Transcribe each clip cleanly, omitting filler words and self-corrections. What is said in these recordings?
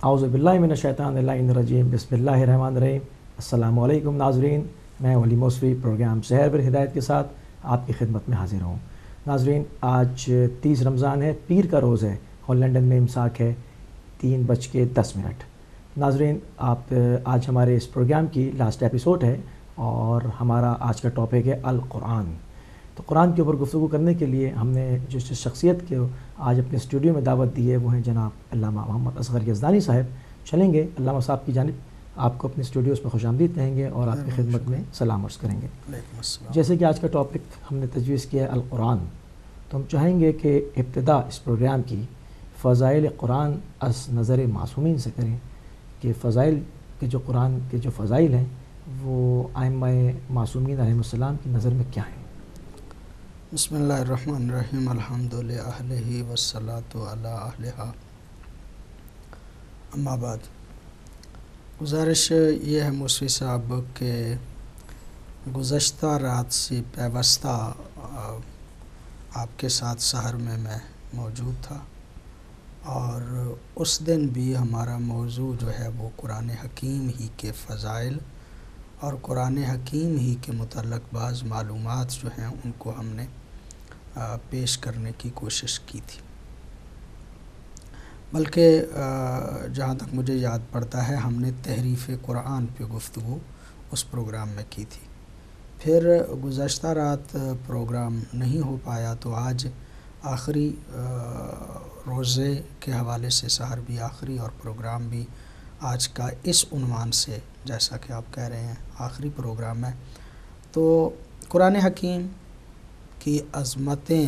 اعوذ باللہ من الشیطان الرجیم بسم اللہ الرحمن الرحیم۔ السلام علیکم ناظرین، میں ولی موسوی پروگرام سحر بالہدایت کے ساتھ آپ کی خدمت میں حاضر ہوں۔ ناظرین، آج 30 رمضان ہے، پیر کا روز ہے اور لنڈن میں امساک ہے 3:10۔ ناظرین، آپ آج ہمارے اس پروگرام کی لاسٹ ایپیسوڈ ہے اور ہمارا آج کا ٹاپک ہے القرآن۔ تو قرآن کے اوپر گفتگو کرنے کے لیے ہم نے جس شخصیت کو آج اپنے اسٹوڈیو میں دعوت دی ہے وہ ہیں جناب علامہ محمد اصغر یزدانی صاحب۔ چلیں گے علامہ صاحب کی جانب آپ کو اپنے اسٹوڈیوز میں خوش آمدید کہیں گے اور آپ کی خدمت میں سلام عرض کریں گے۔ جیسے کہ آج کا ٹاپک ہم نے تجویز کیا ہے القرآن، تو ہم چاہیں گے کہ ابتدا اس پروگرام کی فضائل قرآن از نظر معصومین سے کریں کہ فضائل کے جو قرآن کے جو فضائل ہیں وہ ائمہ معصومین علیہم السلام کی نظر میں کیا ہیں۔ بسم اللہ الرحمن الرحیم، الحمد للہ والصلاۃ علی اہلہا، اما بعد۔ گزارش یہ ہے موسوی صاحب کہ گزشتہ رات سے پیوستہ آپ کے ساتھ سحر میں موجود تھا اور اس دن بھی ہمارا موضوع جو ہے وہ قرآن حکیم ہی کے فضائل اور قرآن حکیم ہی کے متعلق بعض معلومات جو ہیں ان کو ہم نے پیش کرنے کی کوشش کی تھی، بلکہ جہاں تک مجھے یاد پڑتا ہے ہم نے تحریف قرآن پہ گفتگو اس پروگرام میں کی تھی۔ پھر گزشتہ رات پروگرام نہیں ہو پایا تو آج آخری روزے کے حوالے سے سحر بھی آخری اور پروگرام بھی آج کا اس عنوان سے، جیسا کہ آپ کہہ رہے ہیں آخری پروگرام ہے۔ تو قرآن حکیم کی عظمتیں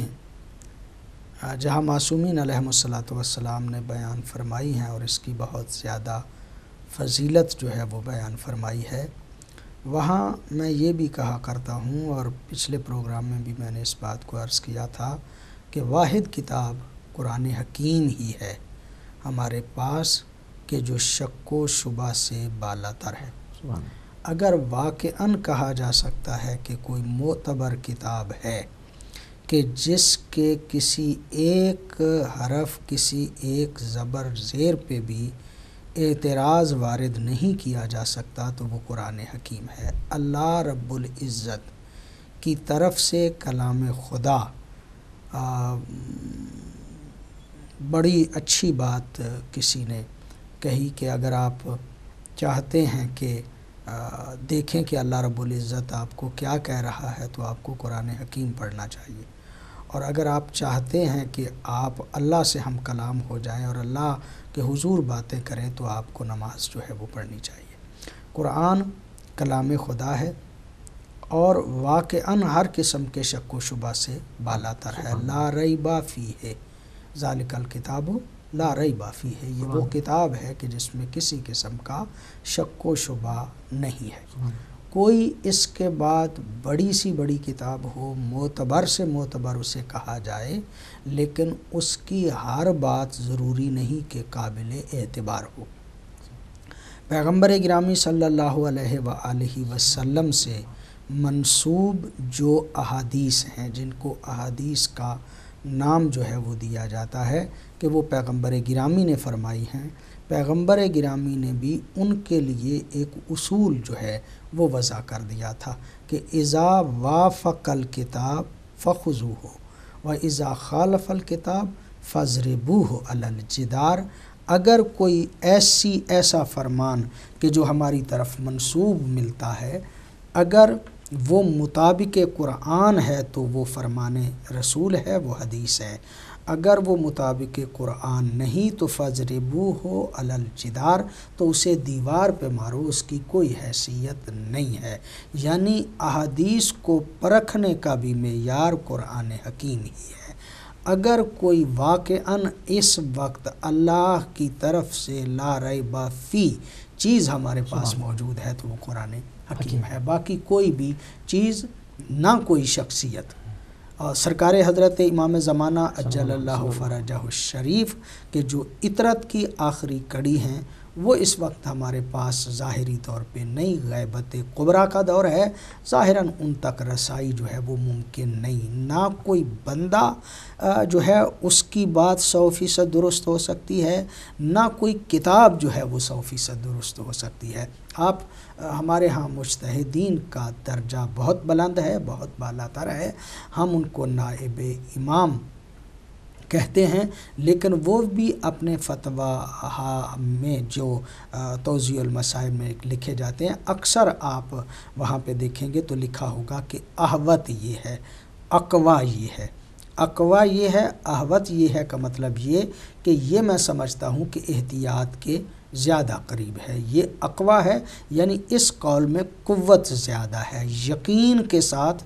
جہاں معصومین علیہم السلام نے بیان فرمائی ہیں اور اس کی بہت زیادہ فضیلت جو ہے وہ بیان فرمائی ہے، وہاں میں یہ بھی کہا کرتا ہوں اور پچھلے پروگرام میں بھی میں نے اس بات کو عرض کیا تھا کہ واحد کتاب قرآن حکیم ہی ہے ہمارے پاس کہ جو شک و شبہ سے بالا تر ہے۔ اگر واقعاً کہا جا سکتا ہے کہ کوئی معتبر کتاب ہے کہ جس کے کسی ایک حرف، کسی ایک زبر زیر پہ بھی اعتراض وارد نہیں کیا جا سکتا تو وہ قرآن حکیم ہے۔ اللہ رب العزت کی طرف سے کلام خدا، بڑی اچھی بات کسی نے کہی کہ اگر آپ چاہتے ہیں کہ دیکھیں کہ اللہ رب العزت آپ کو کیا کہہ رہا ہے تو آپ کو قرآن حکیم پڑھنا چاہیے، اور اگر آپ چاہتے ہیں کہ آپ اللہ سے ہم کلام ہو جائیں اور اللہ کے حضور باتیں کریں تو آپ کو نماز جو ہے وہ پڑھنی چاہیے۔ قرآن کلام خدا ہے اور واقعاً ہر قسم کے شک و شبہ سے بالا تر ہے۔ لا ریب فیہ ذالک الکتاب لا ریب فیہ، یہ وہ کتاب ہے کہ جس میں کسی قسم کا شک و شبہ نہیں ہے۔ کوئی اس کے بعد بڑی سی بڑی کتاب ہو، معتبر سے معتبر اسے کہا جائے، لیکن اس کی ہر بات ضروری نہیں کہ قابل اعتبار ہو۔ پیغمبر گرامی صلی اللہ علیہ وآلہ وسلم سے منسوب جو احادیث ہیں، جن کو احادیث کا نام جو ہے وہ دیا جاتا ہے کہ وہ پیغمبر گرامی نے فرمائی ہیں، پیغمبر گرامی نے بھی ان کے لیے ایک اصول جو ہے وہ وضع کر دیا تھا کہ اذا وافق الکتاب فخذوہ و اذا خالف الکتاب فاضربوہ علی الجدار۔ اگر کوئی ایسا فرمان کہ جو ہماری طرف منسوب ملتا ہے، اگر وہ مطابق قرآن ہے تو وہ فرمان رسول ہے، وہ حدیث ہے، اگر وہ مطابق قرآن نہیں تو فاضربوہ علی الجدار، تو اسے دیوار پہ مارو، اس کی کوئی حیثیت نہیں ہے۔ یعنی احادیث کو پرکھنے کا بھی معیار قرآن حکیم ہی ہے۔ اگر کوئی واقعاً اس وقت اللہ کی طرف سے لا ریب فی چیز ہمارے پاس موجود ہے تو وہ قرآن حکیم ہے، باقی کوئی بھی چیز، نہ کوئی شخصیت۔ سرکار حضرت امام زمانہ اجل اللہ فرجہ الشریف کہ جو اطرت کی آخری کڑی ہیں، وہ اس وقت ہمارے پاس ظاہری طور پہ نہیں، غیبت کبریٰ کا دور ہے، ظاہراً ان تک رسائی جو ہے وہ ممکن نہیں، نہ کوئی بندہ جو ہے اس کی بات 100% درست ہو سکتی ہے، نہ کوئی کتاب جو ہے وہ 100% درست ہو سکتی ہے۔ آپ ہمارے ہاں مجتہدین کا درجہ بہت بلند ہے، بہت بالا تر ہے، ہم ان کو نائب امام کہتے ہیں، لیکن وہ بھی اپنے فتویٰ میں جو توضیح المسائل میں لکھے جاتے ہیں، اکثر آپ وہاں پہ دیکھیں گے تو لکھا ہوگا کہ احوط یہ ہے، اقوا یہ ہے، اقوا یہ ہے، احوط یہ ہے کا مطلب یہ کہ یہ میں سمجھتا ہوں کہ احتیاط کے زیادہ قریب ہے، یہ اقوا ہے، یعنی اس قول میں قوت زیادہ ہے، یقین کے ساتھ،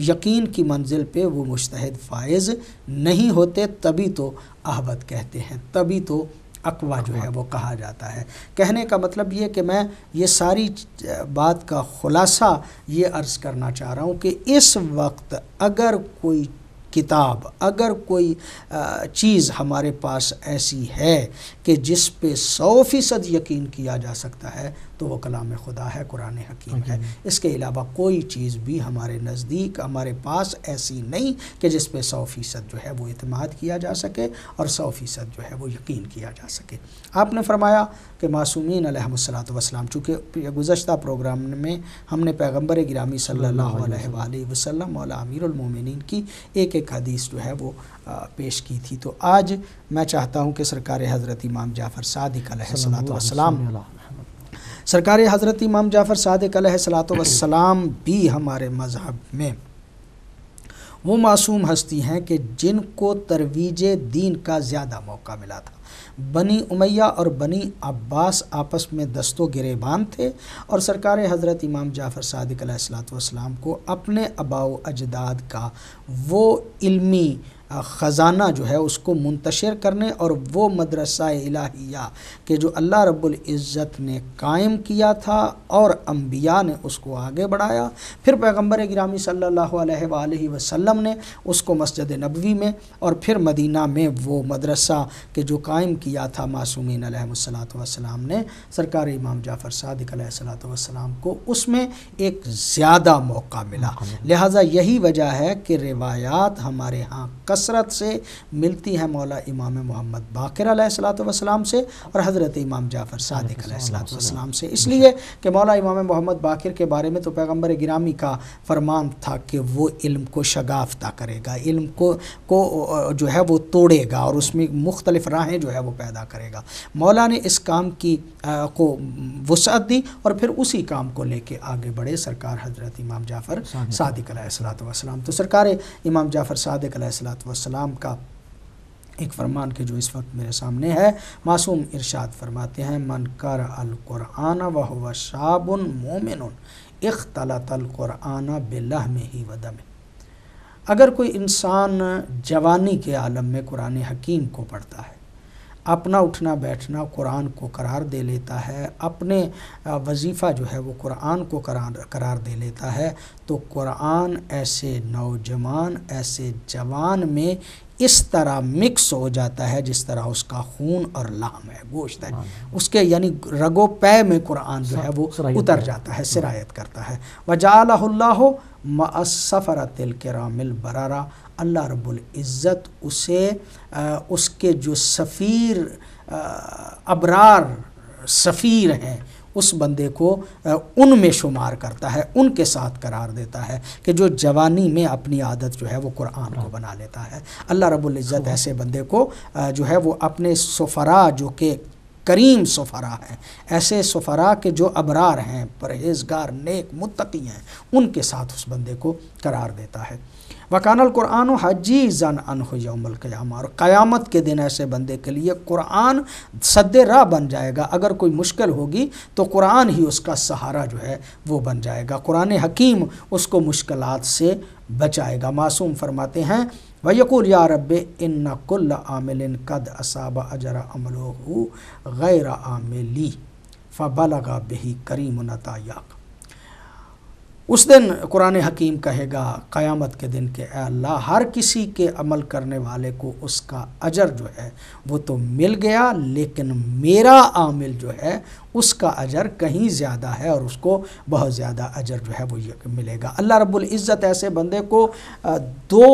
یقین کی منزل پہ وہ مجتہد فائز نہیں ہوتے، تبھی تو احوط کہتے ہیں، تبھی تو اقوا جو ہے وہ کہا جاتا ہے۔ کہنے کا مطلب یہ کہ میں یہ ساری بات کا خلاصہ یہ عرض کرنا چاہ رہا ہوں کہ اس وقت اگر کوئی کتاب، اگر کوئی چیز ہمارے پاس ایسی ہے کہ جس پہ 100% یقین کیا جا سکتا ہے تو وہ کلام خدا ہے، قرآن حکیم ہے۔ اس کے علاوہ کوئی چیز بھی ہمارے نزدیک، ہمارے پاس ایسی نہیں کہ جس پہ 100% جو ہے وہ اعتماد کیا جا سکے اور 100% جو ہے وہ یقین کیا جا سکے۔ آپ نے فرمایا کہ معصومین علیہم الصلاۃ والسلام، چونکہ گزشتہ پروگرام میں ہم نے پیغمبر گرامی صلی اللہ علیہ وآلہ وسلم مولا امیر المومنین کی ایک حدیث جو ہے وہ پیش کی تھی، تو آج میں چاہتا ہوں کہ سرکار حضرت امام جعفر صادق علیہ الصلاۃ والسلام، سرکار حضرت امام جعفر صادق علیہ الصلاۃ والسلام بھی ہمارے مذہب میں وہ معصوم ہستی ہیں کہ جن کو ترویج دین کا زیادہ موقع ملا تھا۔ بنی امیہ اور بنی عباس آپس میں دست و گریبان تھے، اور سرکار حضرت امام جعفر صادق علیہ الصلاۃ والسلام کو اپنے آباء و اجداد کا وہ علمی خزانہ جو ہے اس کو منتشر کرنے اور وہ مدرسہ الہیہ کہ جو اللہ رب العزت نے قائم کیا تھا اور انبیاء نے اس کو آگے بڑھایا، پھر پیغمبر گرامی صلی اللہ علیہ وآلہ وسلم نے اس کو مسجد نبوی میں اور پھر مدینہ میں وہ مدرسہ کہ جو قائم کیا تھا معصومین علیہم الصلاۃ والسلام نے، سرکار امام جعفر صادق علیہ الصلاۃ والسلام کو اس میں ایک زیادہ موقع ملا۔ لہٰذا یہی وجہ ہے کہ روایات ہمارے ہاں کثرت سے ملتی ہیں مولا امام محمد باقر علیہ الصلاۃ والسلام سے اور حضرت امام جعفر صادق علیہ الصلاۃ والسلام سے، اس لیے کہ مولا امام محمد باقر کے بارے میں تو پیغمبر گرامی کا فرمان تھا کہ وہ علم کو شگافتہ کرے گا، علم کو جو ہے وہ توڑے گا اور اس میں مختلف راہیں جو ہے وہ پیدا کرے گا۔ مولا نے اس کام کی کو وسعت دی اور پھر اسی کام کو لے کے آگے بڑھے سرکار حضرت امام جعفر صادق علیہ الصلاۃ والسلام۔ تو سرکار امام جعفر صادق علیہ الصلاۃ والسلام کا ایک فرمان کہ جو اس وقت میرے سامنے ہے، معصوم ارشاد فرماتے ہیں، من قرأ القرآن وهو شاب مومن اختلط القرآن بلحمہ ودمہ۔ اگر کوئی انسان جوانی کے عالم میں قرآن حکیم کو پڑھتا ہے، اپنا اٹھنا بیٹھنا قرآن کو قرار دے لیتا ہے، اپنے وظیفہ جو ہے وہ قرآن کو قرار دے لیتا ہے، تو قرآن ایسے نوجوان، ایسے جوان میں اس طرح مکس ہو جاتا ہے جس طرح اس کا خون اور لحم ہے، گوشت ہے، اس کے یعنی رگو پے میں قرآن جو ہے وہ اتر جاتا ہے، سرایت کرتا ہے۔ وَجَعَلَهُ اللَّهُ مَعَ السَّفَرَةِ الْكِرَامِ الْبَرَرَةِ، اللہ رب العزت اسے اس کے جو سفیر ابرار سفیر ہیں اس بندے کو ان میں شمار کرتا ہے، ان کے ساتھ قرار دیتا ہے کہ جو جوانی میں اپنی عادت جو ہے وہ قرآن کو بنا لیتا ہے۔ اللہ رب العزت ایسے بندے کو جو ہے وہ اپنے سفراء جو کہ کریم سفراء ہیں، ایسے سفراء کے جو ابرار ہیں، پرہیزگار، نیک، متقی ہیں، ان کے ساتھ اس بندے کو قرار دیتا ہے۔ وَكَانَ الْقُرْآنُ حَجِيزًا عَنْهُ يَوْمَ الْقِيَامَةِ، اور قیامت کے دن ایسے بندے کے لیے قرآن سد راہ بن جائے گا۔ اگر کوئی مشکل ہوگی تو قرآن ہی اس کا سہارا جو ہے وہ بن جائے گا، قرآن حکیم اس کو مشکلات سے بچائے گا۔ معصوم فرماتے ہیں وَيَقُولُ يَا رَبِّ إِنَّ كُلَّ عَامِلٍ قَدْ أَصَابَ أَجْرَ عَمْلِهِ غَيْرَ عَامِلِي فَبَلَغَ بِهِ كَرِيمٌ عَطَايَاكَ۔ اس دن قرآن حکیم کہے گا قیامت کے دن کہ اے اللہ ہر کسی کے عمل کرنے والے کو اس کا اجر جو ہے وہ تو مل گیا، لیکن میرا عامل جو ہے اس کا اجر کہیں زیادہ ہے اور اس کو بہت زیادہ اجر جو ہے وہ ملے گا۔ اللہ رب العزت ایسے بندے کو دو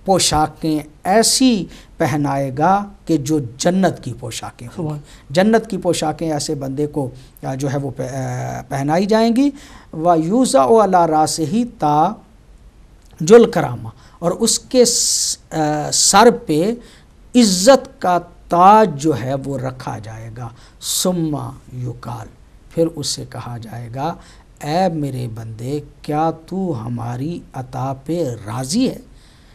پوشاکیں ایسی پہنائے گا کہ جو جنت کی پوشاکیں ہوں گی۔ جنت کی پوشاکیں ایسے بندے کو جو ہے وہ پہنائی جائیں گی۔ وَيُوزَعُ عَلَىٰ رَأْسِهِ تَاجُ الْكَرَامَةِ، اور اس کے سر پہ عزت کا تاج جو ہے وہ رکھا جائے گا۔ ثُمَّ يُقَالُ، پھر اس سے کہا جائے گا اے میرے بندے کیا تو ہماری عطا پہ راضی ہے؟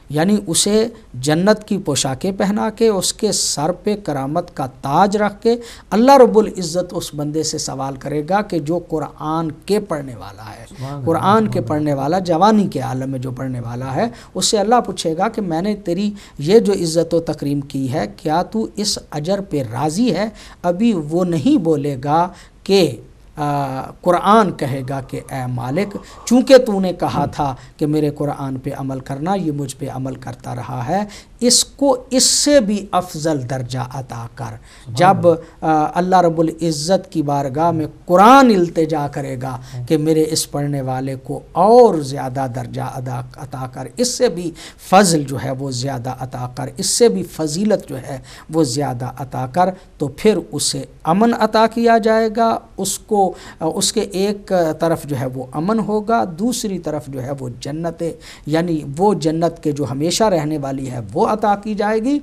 یعنی اسے جنت کی پوشاکیں پہنا کے اس کے سر پہ کرامت کا تاج رکھ کے اللہ رب العزت اس بندے سے سوال کرے گا کہ جو قرآن کے پڑھنے والا ہے، قرآن کے پڑھنے والا، جوانی کے عالم میں جو پڑھنے والا ہے، اس سے اللہ پوچھے گا کہ میں نے تیری یہ جو عزت و تکریم کی ہے کیا تو اس اجر پہ راضی ہے؟ ابھی وہ نہیں بولے گا کہ قرآن کہے گا کہ اے مالک چونکہ تو نے کہا تھا کہ میرے قرآن پہ عمل کرنا، یہ مجھ پہ عمل کرتا رہا ہے، اس کو اس سے بھی افضل درجہ عطا کر۔ جب اللہ رب العزت کی بارگاہ میں قرآن التجا کرے گا کہ میرے اس پڑھنے والے کو اور زیادہ درجہ عطا کر، اس سے بھی فضل جو ہے وہ زیادہ عطا کر، اس سے بھی فضیلت جو ہے وہ زیادہ عطا کر، تو پھر اسے امن عطا کیا جائے گا۔ اس کے ایک طرف جو ہے وہ امن ہوگا، دوسری طرف جو ہے وہ جنت، یعنی وہ جنت کے جو ہمیشہ رہنے والی ہے وہ عطا کی جائے گی۔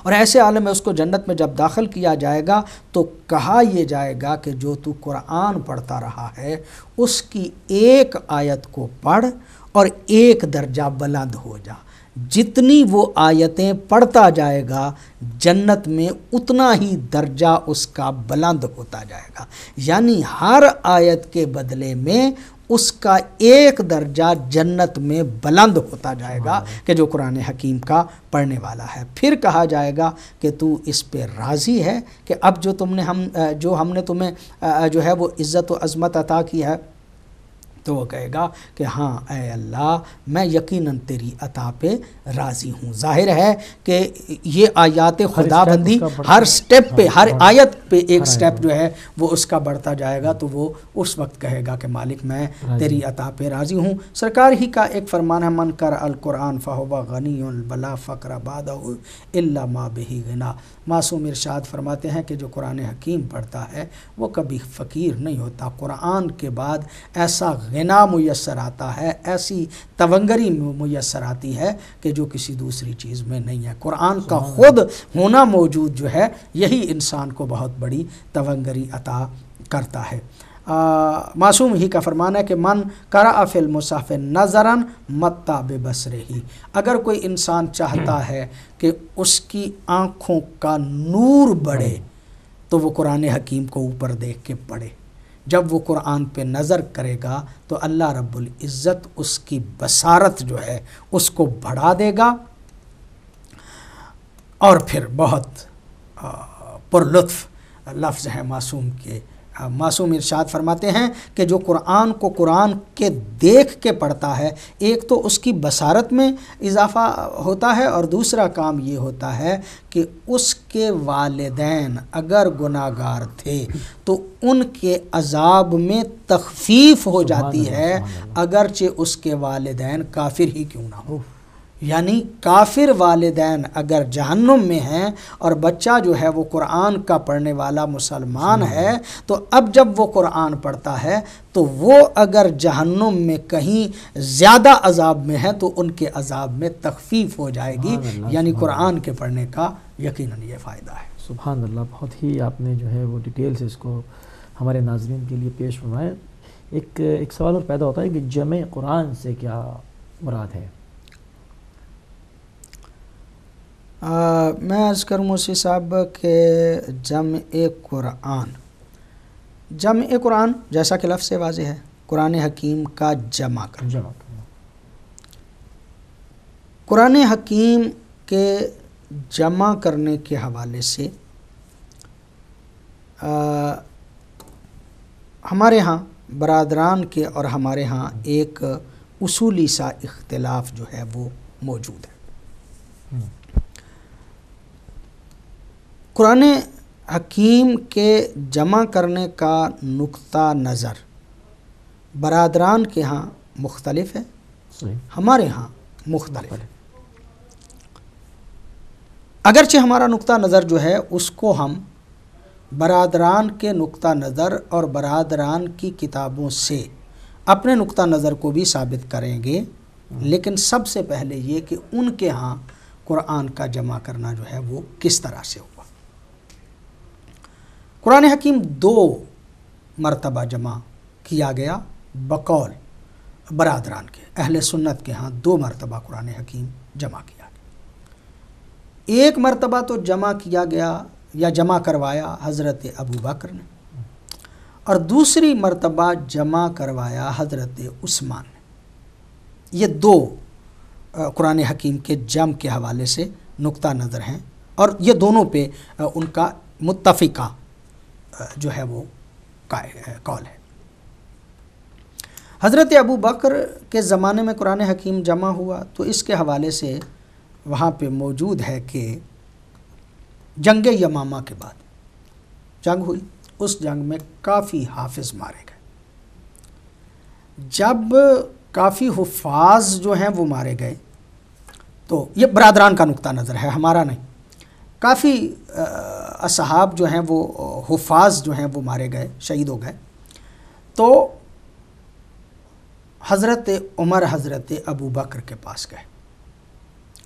اور ایسے عالم میں اس کو جنت میں جب داخل کیا جائے گا تو کہا یہ جائے گا کہ جو تو قرآن پڑھتا رہا ہے اس کی ایک آیت کو پڑھ اور ایک درجہ بلند ہو جا۔ جتنی وہ آیتیں پڑھتا جائے گا جنت میں اتنا ہی درجہ اس کا بلند ہوتا جائے گا، یعنی ہر آیت کے بدلے میں اس کا ایک درجہ جنت میں بلند ہوتا جائے گا کہ جو قرآن حکیم کا پڑھنے والا ہے۔ پھر کہا جائے گا کہ تو اس پہ راضی ہے کہ اب جو ہم نے تمہیں جو ہے وہ عزت و عظمت عطا کی ہے، تو وہ کہے گا کہ ہاں اے اللہ میں یقیناً تیری عطا پہ راضی ہوں۔ ظاہر ہے کہ یہ آیات خدا بندی ہر سٹیپ پہ، ہر آیت پہ ایک سٹیپ جو ہے وہ اس کا بڑھتا جائے گا، تو وہ اس وقت کہے گا کہ مالک میں تیری عطا پہ راضی ہوں۔ سرکار ہی کا ایک فرمان ہے من قرأ القرآن فہو غنی بلا فقر بعدہ الا ما بہ غنا۔ معصوم ارشاد فرماتے ہیں کہ جو قرآن حکیم پڑھتا ہے وہ کبھی فقیر نہیں ہوتا۔ قرآن کے بعد ایسا غنا میسر آتا ہے، ایسی تونگری میسر آتی ہے کہ جو کسی دوسری چیز میں نہیں ہے۔ قرآن کا خود ہونا موجود جو ہے یہی انسان کو بہت بڑی تونگری عطا کرتا ہے۔ معصوم ہی کا فرمان ہے کہ من قرأ فی المصحف نظرا متع ببصرہ، اگر کوئی انسان چاہتا ہے کہ اس کی آنکھوں کا نور بڑھے تو وہ قرآن حکیم کو اوپر دیکھ کے پڑھے۔ جب وہ قرآن پہ نظر کرے گا تو اللہ رب العزت اس کی بصارت جو ہے اس کو بڑھا دے گا، اور پھر بہت پر لطف لفظ ہے معصوم کے۔ معصوم ارشاد فرماتے ہیں کہ جو قرآن کو قرآن کے دیکھ کے پڑھتا ہے، ایک تو اس کی بصارت میں اضافہ ہوتا ہے، اور دوسرا کام یہ ہوتا ہے کہ اس کے والدین اگر گناہ گار تھے تو ان کے عذاب میں تخفیف ہو جاتی ہے، اگرچہ اس کے والدین کافر ہی کیوں نہ ہو۔ یعنی کافر والدین اگر جہنم میں ہیں اور بچہ جو ہے وہ قرآن کا پڑھنے والا مسلمان ہے، تو اب جب وہ قرآن پڑھتا ہے تو وہ اگر جہنم میں کہیں زیادہ عذاب میں ہے تو ان کے عذاب میں تخفیف ہو جائے گی، یعنی قرآن کے پڑھنے کا یقیناً یہ فائدہ ہے۔ سبحان اللہ، بہت ہی آپ نے جو ہے وہ ڈیٹیل سے اس کو ہمارے ناظرین کے لیے پیش فرمایا۔ ایک سوال اور پیدا ہوتا ہے کہ جمع قرآن سے کیا مراد ہے؟ میں عرض کروں موسی صاحب کہ جمع قرآن جیسا کہ لفظ سے واضح ہے، قرآن حکیم کا جمع کرنا۔ قرآن حکیم کے جمع کرنے کے حوالے سے ہمارے ہاں برادران کے اور ہمارے ہاں ایک اصولی سا اختلاف جو ہے وہ موجود ہے۔ قرآن حکیم کے جمع کرنے کا نقطہ نظر برادران کے ہاں مختلف ہے، ہمارے ہاں مختلف ہے۔ اگرچہ ہمارا نقطہ نظر جو ہے اس کو ہم برادران کے نقطہ نظر اور برادران کی کتابوں سے اپنے نقطہ نظر کو بھی ثابت کریں گے، لیکن سب سے پہلے یہ کہ ان کے ہاں قرآن کا جمع کرنا جو ہے وہ کس طرح سے ہوا۔ قرآن حکیم 2 مرتبہ جمع کیا گیا بقول برادران کے، اہل سنت کے ہاں 2 مرتبہ قرآن حکیم جمع کیا گیا۔ ایک مرتبہ تو جمع کیا گیا یا جمع کروایا حضرت ابو بکر نے، اور دوسری مرتبہ جمع کروایا حضرت عثمان نے۔ یہ 2 قرآن حکیم کے جمع کے حوالے سے نقطہ نظر ہیں، اور یہ دونوں پہ ان کا متفقہ جو ہے وہ قول ہے۔ حضرت ابو بکر کے زمانے میں قرآن حکیم جمع ہوا تو اس کے حوالے سے وہاں پہ موجود ہے کہ جنگ یمامہ کے بعد جنگ ہوئی، اس جنگ میں کافی حافظ مارے گئے۔ جب کافی حفاظ جو ہیں وہ مارے گئے، تو یہ برادران کا نقطہ نظر ہے، ہمارا نہیں، کافی اصحاب جو ہیں وہ حفاظ جو ہیں وہ مارے گئے، شہید ہو گئے، تو حضرت عمر حضرت ابو بکر کے پاس گئے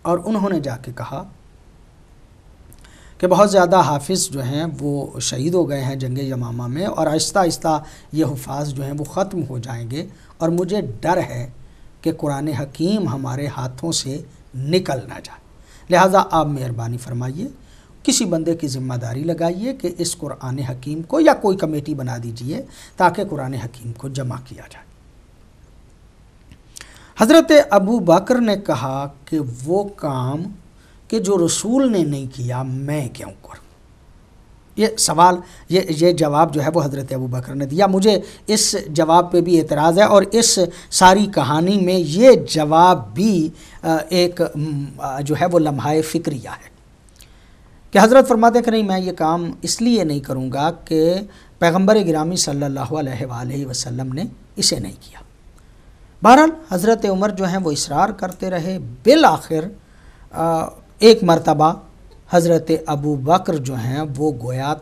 اور انہوں نے جا کے کہا کہ بہت زیادہ حافظ جو ہیں وہ شہید ہو گئے ہیں جنگ یمامہ میں، اور آہستہ آہستہ یہ حفاظ جو ہیں وہ ختم ہو جائیں گے، اور مجھے ڈر ہے کہ قرآن حکیم ہمارے ہاتھوں سے نکل نہ جائے، لہٰذا آپ مہربانی فرمائیے کسی بندے کی ذمہ داری لگائیے کہ اس قرآن حکیم کو، یا کوئی کمیٹی بنا دیجئے تاکہ قرآن حکیم کو جمع کیا جائے۔ حضرت ابو بکر نے کہا کہ وہ کام کہ جو رسول نے نہیں کیا میں کیوں کروں؟ یہ سوال، یہ جواب جو ہے وہ حضرت ابو بکر نے دیا۔ مجھے اس جواب پہ بھی اعتراض ہے، اور اس ساری کہانی میں یہ جواب بھی ایک جو ہے وہ لمحہ فکریہ ہے کہ حضرت فرماتے ہیں کہ نہیں، میں یہ کام اس لیے نہیں کروں گا کہ پیغمبر گرامی صلی اللہ علیہ وآلہ وسلم نے اسے نہیں کیا۔ بہرحال حضرت عمر جو ہیں وہ اصرار کرتے رہے، بالآخر ایک مرتبہ حضرت ابو بکر جو ہیں وہ گویا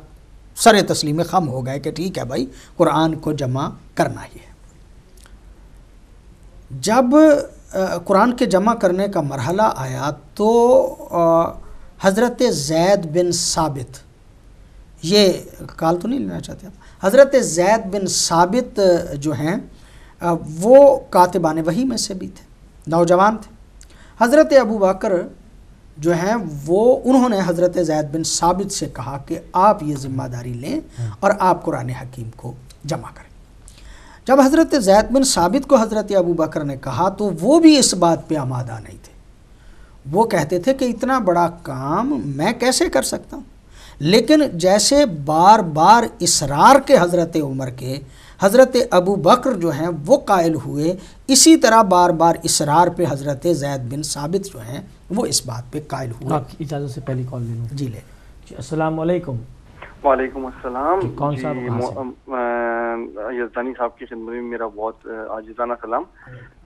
سر تسلیم خم ہو گئے کہ ٹھیک ہے بھائی، قرآن کو جمع کرنا ہی ہے۔ جب قرآن کے جمع کرنے کا مرحلہ آیا تو حضرت زید بن ثابت، یہ کال تو نہیں لینا چاہتے آپ، حضرت زید بن ثابت جو ہیں وہ کاتبان وحی میں سے بھی تھے، نوجوان تھے۔ حضرت ابو بکر جو ہیں وہ انہوں نے حضرت زید بن ثابت سے کہا کہ آپ یہ ذمہ داری لیں اور آپ قرآن حکیم کو جمع کریں۔ جب حضرت زید بن ثابت کو حضرت ابو بکر نے کہا تو وہ بھی اس بات پہ آمادہ نہیں تھے، وہ کہتے تھے کہ اتنا بڑا کام میں کیسے کر سکتا ہوں، لیکن جیسے بار بار اصرار کے حضرت عمر کے حضرت ابو بکر جو ہیں وہ قائل ہوئے، اسی طرح بار بار اصرار پہ حضرت زید بن ثابت جو ہیں وہ اس بات پہ قائل ہوئے۔ آپ کی اجازت سے پہلی کال لے لوں؟ جی لے۔ جی السلام علیکم۔ وعلیکم السلام۔ جی کون صاحب؟ یزدانی صاحب کی خدمت میں میرا بہت عاجزانہ سلام،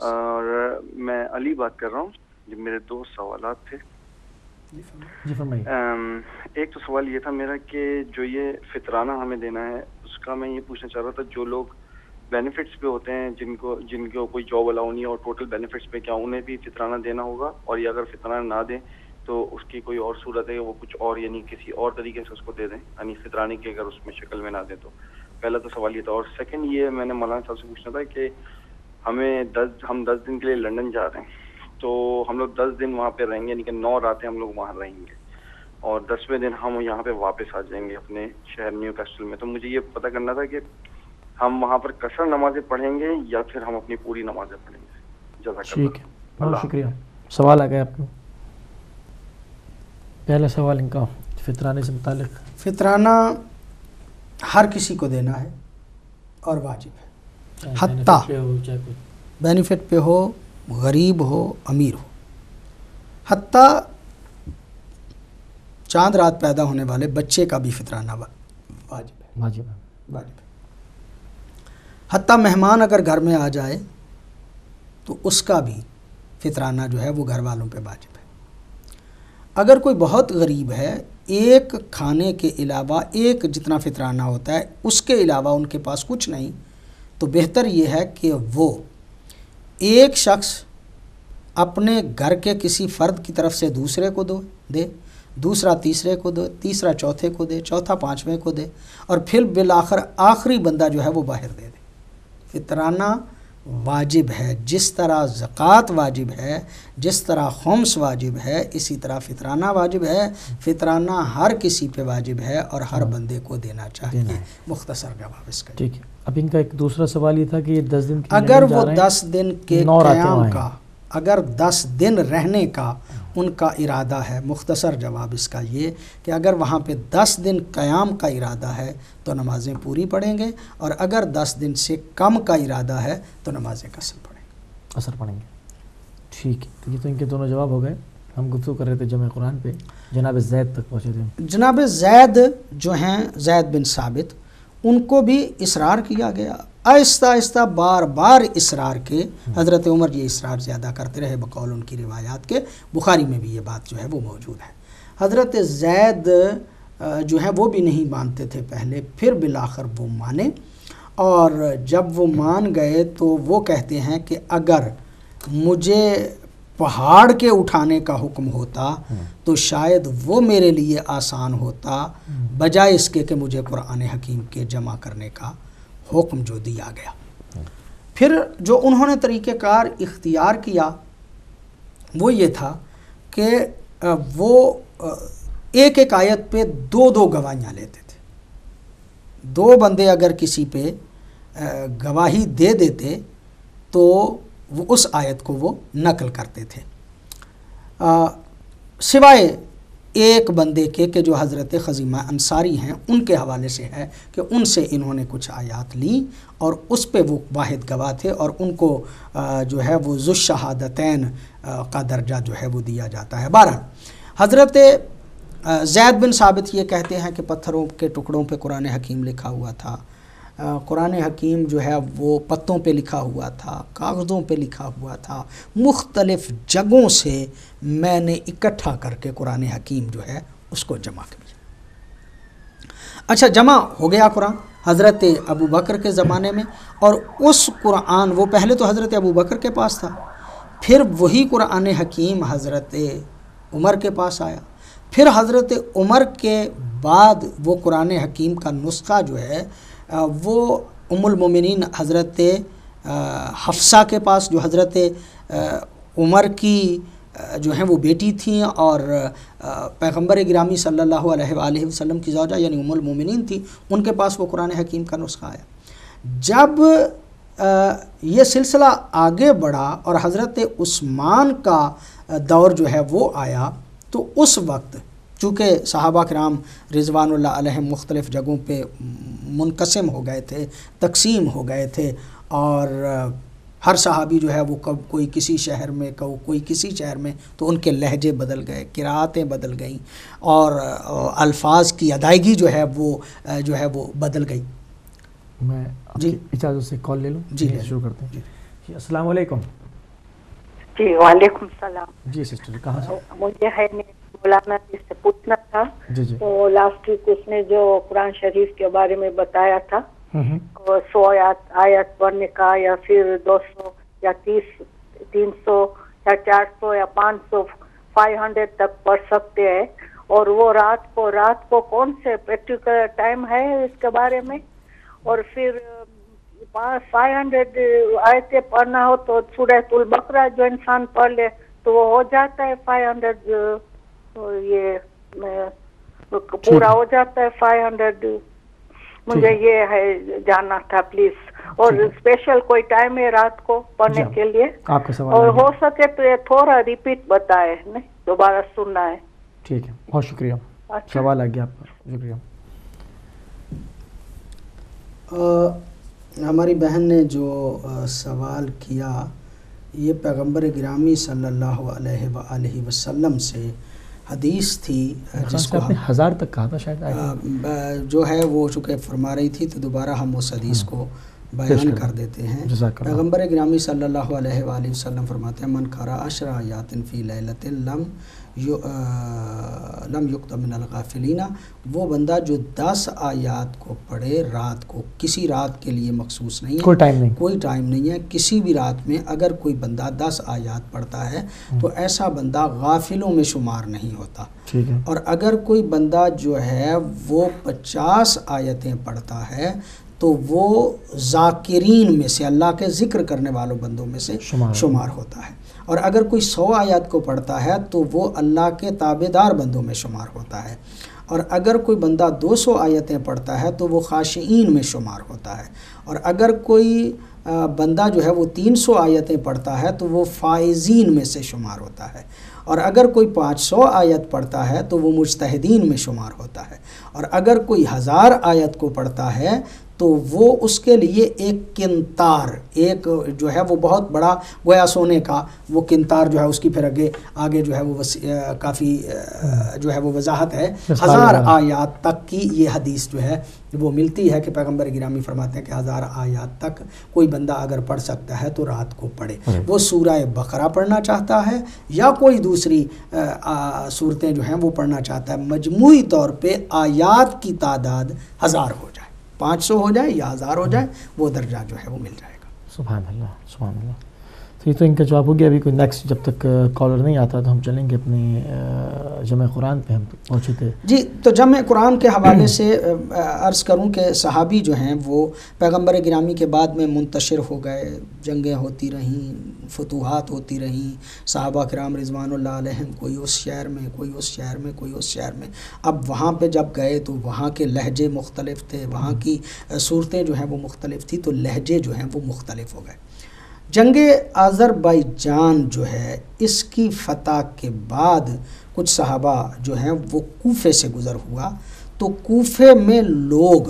اور میں علی بات کر رہا ہوں۔ جی میرے 2 سوالات تھے۔ جی فرمائیے۔ ایک تو سوال یہ تھا میرا کہ جو یہ فطرانہ ہمیں دینا ہے اس کا میں یہ پوچھنا چاہ رہا تھا، جو لوگ بینیفٹس پہ ہوتے ہیں، جن کو کوئی جاب الاؤ نہیں ہے اور ٹوٹل بینیفٹس پہ، کیا انہیں بھی فطرانہ دینا ہوگا؟ اور یہ اگر فطرانہ نہ دیں تو اس کی کوئی اور صورت ہے کہ وہ کچھ اور یعنی کسی اور طریقے سے اس کو دے دیں، یعنی فطرانے کی اگر اس میں شکل میں نہ دیں تو؟ پہلا تو سوال یہ تھا۔ اور سیکنڈ یہ میں نے مولانا صاحب سے پوچھنا تھا کہ ہم 10 دن کے لیے لنڈن جا رہے ہیں، تو ہم لوگ 10 دن وہاں پہ رہیں گے، یعنی کہ 9 راتیں ہم لوگ وہاں رہیں گے، اور 10ویں دن ہم یہاں پہ واپس آ جائیں گے اپنے شہر نیو کیسٹل میں۔ تو مجھے یہ پتہ کرنا تھا کہ ہم وہاں پر قصر نمازیں پڑھیں گے یا پھر ہم اپنی پوری نمازیں پڑھیں گے؟ جزاک اللہ۔ ٹھیک ہے، بہت شکریہ۔ سوال آ گیا آپ کو؟ پہلا سوال ان کا فطرانے سے متعلق۔ فطرانہ ہر کسی کو دینا ہے اور واجب ہے، حتیٰ بینیفٹ پہ ہو، غریب ہو، امیر ہو، حتیٰ چاند رات پیدا ہونے والے بچے کا بھی فطرانہ واجب ہے، حتیٰ مہمان اگر گھر میں آ جائے تو اس کا بھی فطرانہ جو ہے وہ گھر والوں پہ واجب ہے۔ اگر کوئی بہت غریب ہے، ایک کھانے کے علاوہ ایک جتنا فطرانہ ہوتا ہے اس کے علاوہ ان کے پاس کچھ نہیں، تو بہتر یہ ہے کہ وہ ایک شخص اپنے گھر کے کسی فرد کی طرف سے دوسرے کو دے، دوسرا تیسرے کو دے، تیسرا چوتھے کو دے، چوتھا پانچویں کو دے، اور پھر بالآخر آخری بندہ جو ہے وہ باہر دے دے۔ فطرانہ واجب ہے، جس طرح زکوٰۃ واجب ہے، جس طرح خمس واجب ہے، اسی طرح فطرانہ واجب ہے۔ فطرانہ ہر کسی پہ واجب ہے اور ہر بندے کو دینا چاہیے۔ مختصر جواب اس کا۔ ٹھیک ہے، اب ان کا ایک دوسرا سوال یہ تھا کہ یہ 10 دن اگر وہ 10 دن کے قیام کا، اگر 10 دن رہنے کا ان کا ارادہ ہے، مختصر جواب اس کا یہ کہ اگر وہاں پہ 10 دن قیام کا ارادہ ہے تو نمازیں پوری پڑھیں گے، اور اگر 10 دن سے کم کا ارادہ ہے تو نمازیں قصر پڑھیں گے۔ ٹھیک ہے، تو یہ تو ان کے دونوں جواب ہو گئے۔ ہم گفتگو کر رہے تھے جمع قرآن پہ، جناب زید تک پہنچے تھے۔ جناب زید جو ہیں، زید بن ثابت، ان کو بھی اصرار کیا گیا، آہستہ آہستہ بار بار اصرار کے۔ حضرت عمر یہ اصرار زیادہ کرتے رہے بقول ان کی روایات کے، بخاری میں بھی یہ بات جو ہے وہ موجود ہے۔ حضرت زید جو ہیں وہ بھی نہیں مانتے تھے پہلے، پھر بالآخر وہ مانے، اور جب وہ مان گئے تو وہ کہتے ہیں کہ اگر مجھے پہاڑ کے اٹھانے کا حکم ہوتا تو شاید وہ میرے لیے آسان ہوتا، بجائے اس کے کہ مجھے قرآن حکیم کے جمع کرنے کا حکم جو دیا گیا۔ پھر جو انہوں نے طریقہ کار اختیار کیا وہ یہ تھا کہ وہ ایک ایک آیت پہ 2 گواہیاں لیتے تھے۔ 2 بندے اگر کسی پہ گواہی دے دیتے تو وہ اس آیت کو وہ نقل کرتے تھے، سوائے ایک بندے کے کہ جو حضرت خزیمہ انصاری ہیں، ان کے حوالے سے ہے کہ ان سے انہوں نے کچھ آیات لی اور اس پہ وہ واحد گواہ تھے، اور ان کو جو ہے وہ ذو الشہادتین کا درجہ جو ہے وہ دیا جاتا ہے۔ بہرحال حضرت زید بن ثابت یہ کہتے ہیں کہ پتھروں کے ٹکڑوں پہ قرآن حکیم لکھا ہوا تھا، قرآن حکیم جو ہے وہ پتوں پہ لکھا ہوا تھا، کاغذوں پہ لکھا ہوا تھا، مختلف جگہوں سے میں نے اکٹھا کر کے قرآن حکیم جو ہے اس کو جمع کیا۔ اچھا، جمع ہو گیا قرآن حضرت ابو بکر کے زمانے میں، اور اس قرآن وہ پہلے تو حضرت ابو بکر کے پاس تھا، پھر وہی قرآن حکیم حضرت عمر کے پاس آیا، پھر حضرت عمر کے بعد وہ قرآن حکیم کا نسخہ جو ہے وہ ام المومنین حضرت حفصہ کے پاس، جو حضرت عمر کی جو ہیں وہ بیٹی تھیں اور پیغمبر گرامی صلی اللہ علیہ وآلہ وسلم کی زوجہ یعنی ام المومنین تھی، ان کے پاس وہ قرآن حکیم کا نسخہ آیا۔ جب یہ سلسلہ آگے بڑھا اور حضرت عثمان کا دور جو ہے وہ آیا، تو اس وقت چونکہ صحابہ کرام رضوان اللہ علیہم مختلف جگہوں پہ منقسم ہو گئے تھے، تقسیم ہو گئے تھے، اور ہر صحابی جو ہے وہ کوئی کسی شہر میں، کوئی کسی شہر میں، تو ان کے لہجے بدل گئے، قرأتیں بدل گئیں، اور الفاظ کی ادائیگی جو ہے وہ بدل گئی۔ میں جی اجازت سے کال لے لوں؟ جی شروع کرتے ہیں۔ جی السلام علیکم۔ جی وعلیکم السلام۔ جی سسٹر کہاں سے؟ مجھے ہے مولانا جی سے پوچھنا تھا، تو لاسٹ ویک اس نے جو قرآن شریف کے بارے میں بتایا تھا، 100 آیت پڑھنے کا، یا پھر 200 یا 300 یا 400 یا 500 500 تک پڑھ سکتے ہیں، اور وہ رات کو کون سے پرٹیکولر ٹائم ہے اس کے بارے میں، اور پھر 500 آیتیں پڑھنا ہو تو سورۃ البقرہ جو انسان پڑھ لے تو وہ ہو جاتا ہے 500، یہ پورا ہو جاتا ہے 500۔ مجھے یہ ہے جاننا تھا پلیز، اور اسپیشل کوئی ٹائم ہے رات کو پڑھنے کے لیے، اور ہو سکے تو یہ تھوڑا ریپیٹ بتائے، نہیں دوبارہ سننا ہے۔ ٹھیک ہے، بہت شکریہ، سوال آ گیا آپ کا، شکریہ۔ ہماری بہن نے جو سوال کیا یہ پیغمبر گرامی صلی اللہ علیہ وآلہ وسلم سے حدیث تھی جس کو آپ نے 1000 تک کہا تھا شاید، جو ہے وہ چونکہ فرما رہی تھی تو دوبارہ ہم اس حدیث کو بیان کر دیتے ہیں۔ پیغمبر گرامی صلی اللہ علیہ وآلہ وسلم فرماتے ہیں من قرأ 10 آیات فی لیلۃ لم یکتب من الغافلین، وہ بندہ جو 10 آیات کو پڑھے رات کو، کسی رات کے لیے مخصوص نہیں ہے، کوئی ٹائم نہیں ہے، کسی بھی رات میں اگر کوئی بندہ 10 آیات پڑھتا ہے تو ایسا بندہ غافلوں میں شمار نہیں ہوتا۔ اور اگر کوئی بندہ جو ہے وہ 50 آیتیں پڑھتا ہے تو وہ ذاکرین میں سے، اللہ کے ذکر کرنے والوں بندوں میں سے شمار ہوتا ہے۔ اور اگر کوئی 100 آیات کو پڑھتا ہے تو وہ اللہ کے تابعدار بندوں میں شمار ہوتا ہے۔ اور اگر کوئی بندہ 200 آیتیں پڑھتا ہے تو وہ خاشعین میں شمار ہوتا ہے۔ اور اگر کوئی بندہ جو ہے وہ 300 آیتیں پڑھتا ہے تو وہ فائزین میں سے شمار ہوتا ہے۔ اور اگر کوئی 500 آیت پڑھتا ہے تو وہ مجتہدین میں شمار ہوتا ہے۔ اور اگر کوئی 1000 آیت کو پڑھتا ہے تو وہ اس کے لیے ایک کنتار، ایک جو ہے وہ بہت بڑا گویا سونے کا وہ کنتار جو ہے اس کی پھر آگے جو ہے وہ کافی جو ہے وہ وضاحت ہے۔ 1000 آیات تک کی یہ حدیث جو ہے وہ ملتی ہے کہ پیغمبر گرامی فرماتے ہیں کہ 1000 آیات تک کوئی بندہ اگر پڑھ سکتا ہے تو رات کو پڑھے۔ وہ سورہ بقرہ پڑھنا چاہتا ہے یا کوئی دوسری صورتیں جو ہیں وہ پڑھنا چاہتا ہے، مجموعی طور پہ آیات کی تعداد 1000 ہو جائے، 500 ہو جائے یا 1000 ہو جائے، وہ درجہ جو ہے وہ مل جائے گا۔ سبحان اللہ، سبحان اللہ۔ تو یہ تو ان کا جواب ہو گیا۔ ابھی کوئی نیکسٹ جب تک کالر نہیں آتا تو ہم چلیں گے اپنے جمع قرآن پہ، ہم پہنچے تھے۔ جی، تو جمع قرآن کے حوالے سے عرض کروں کہ صحابی جو ہیں وہ پیغمبر گرامی کے بعد میں منتشر ہو گئے، جنگیں ہوتی رہیں، فتوحات ہوتی رہیں، صحابہ کرام رضوان اللہ علیہم کوئی اس شہر میں، کوئی اس شہر میں، کوئی اس شہر میں۔ اب وہاں پہ جب گئے تو وہاں کے لہجے مختلف تھے، وہاں کی صورتیں جو ہیں وہ مختلف تھی، تو لہجے جو ہیں وہ مختلف ہو گئے۔ جنگ آذربائیجان جو ہے اس کی فتح کے بعد کچھ صحابہ جو ہیں وہ کوفے سے گزر ہوا، تو کوفے میں لوگ،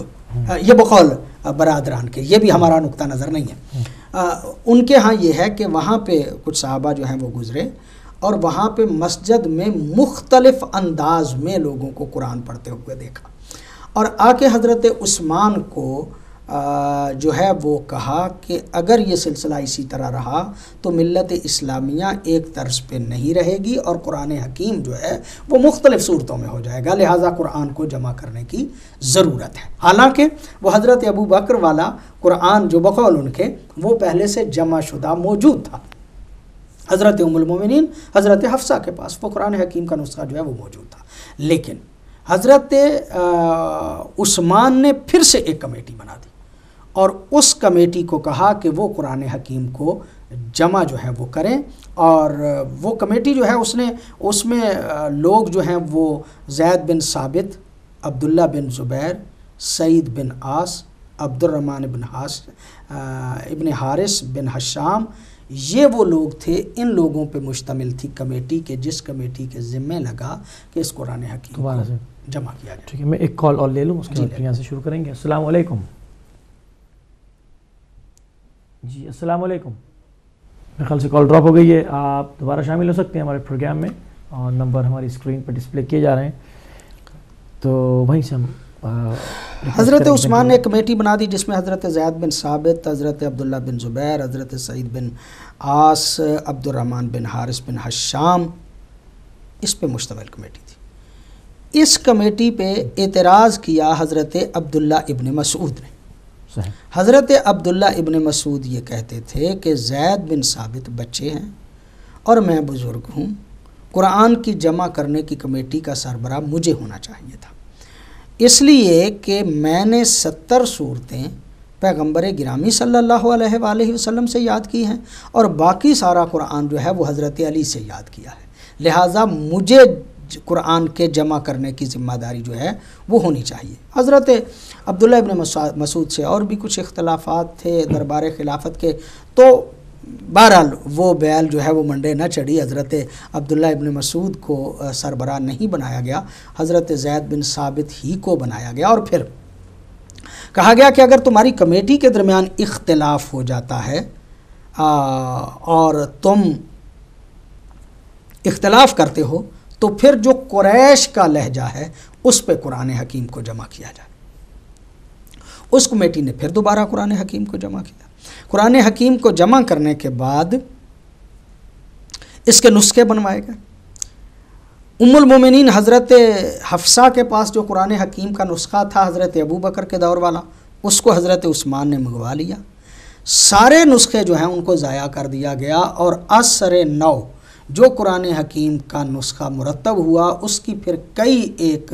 یہ بقول برادران کے، یہ بھی ہمارا نقطہ نظر نہیں ہے، ان کے ہاں یہ ہے کہ وہاں پہ کچھ صحابہ جو ہیں وہ گزرے اور وہاں پہ مسجد میں مختلف انداز میں لوگوں کو قرآن پڑھتے ہوئے دیکھا، اور آ کے حضرت عثمان کو جو ہے وہ کہا کہ اگر یہ سلسلہ اسی طرح رہا تو ملت اسلامیہ ایک طرز پہ نہیں رہے گی اور قرآن حکیم جو ہے وہ مختلف صورتوں میں ہو جائے گا، لہٰذا قرآن کو جمع کرنے کی ضرورت ہے۔ حالانکہ وہ حضرت ابو بکر والا قرآن جو بقول ان کے وہ پہلے سے جمع شدہ موجود تھا، حضرت ام المومنین حضرت حفصہ کے پاس وہ قرآن حکیم کا نسخہ جو ہے وہ موجود تھا، لیکن حضرت عثمان نے پھر سے ایک کمیٹی بنا دی اور اس کمیٹی کو کہا کہ وہ قرآن حکیم کو جمع جو ہے وہ کریں، اور وہ کمیٹی جو ہے اس میں لوگ جو ہیں وہ زید بن ثابت، عبداللہ بن زبیر، سعید بن عاص، عبد الرحمن بن ابن حارث بن حشام، یہ وہ لوگ تھے، ان لوگوں پہ مشتمل تھی کمیٹی کے، جس کمیٹی کے ذمہ لگا کہ اس قرآن حکیم کو جمع کیا جائے۔ ٹھیک ہے، میں ایک کال اور لے لوں، اس کے بعد یہاں سے شروع کریں گے۔ السلام علیکم۔ جی السلام علیکم، میرے خیال سے کال ڈراپ ہو گئی ہے، آپ دوبارہ شامل ہو سکتے ہیں ہمارے پروگرام میں، اور نمبر ہماری اسکرین پر ڈسپلے کیے جا رہے ہیں، تو وہیں سے ہم حضرت عثمان نے ایک کمیٹی بنا دی جس میں حضرت زید بن ثابت، حضرت عبداللہ بن زبیر، حضرت سعید بن عاص، عبد الرحمن بن حارث بن حشام، اس پہ مشتمل کمیٹی تھی۔ اس کمیٹی پہ اعتراض کیا حضرت عبداللہ ابن مسعود نے۔ حضرت عبداللہ ابن مسعود یہ کہتے تھے کہ زید بن ثابت بچے ہیں اور میں بزرگ ہوں، قرآن کی جمع کرنے کی کمیٹی کا سربراہ مجھے ہونا چاہیے تھا، اس لیے کہ میں نے 70 صورتیں پیغمبر گرامی صلی اللہ علیہ وآلہ وسلم سے یاد کی ہیں اور باقی سارا قرآن جو ہے وہ حضرت علی سے یاد کیا ہے، لہٰذا مجھے قرآن کے جمع کرنے کی ذمہ داری جو ہے وہ ہونی چاہیے۔ حضرت عبداللہ ابن مسعود سے اور بھی کچھ اختلافات تھے دربار خلافت کے، تو بہرحال وہ بیل جو ہے وہ منڈے نہ چڑھی، حضرت عبداللہ ابن مسعود کو سربراہ نہیں بنایا گیا، حضرت زید بن ثابت ہی کو بنایا گیا، اور پھر کہا گیا کہ اگر تمہاری کمیٹی کے درمیان اختلاف ہو جاتا ہے اور تم اختلاف کرتے ہو تو پھر جو قریش کا لہجہ ہے اس پہ قرآن حکیم کو جمع کیا جائے۔ اس کمیٹی نے پھر دوبارہ قرآن حکیم کو جمع کیا۔ قرآن حکیم کو جمع کرنے کے بعد اس کے نسخے بنوائے گئے۔ ام المومنین حضرت حفصہ کے پاس جو قرآن حکیم کا نسخہ تھا حضرت ابوبکر کے دور والا، اس کو حضرت عثمان نے منگوا لیا۔ سارے نسخے جو ہیں ان کو ضائع کر دیا گیا اور اثر نو جو قرآن حکیم کا نسخہ مرتب ہوا اس کی پھر کئی ایک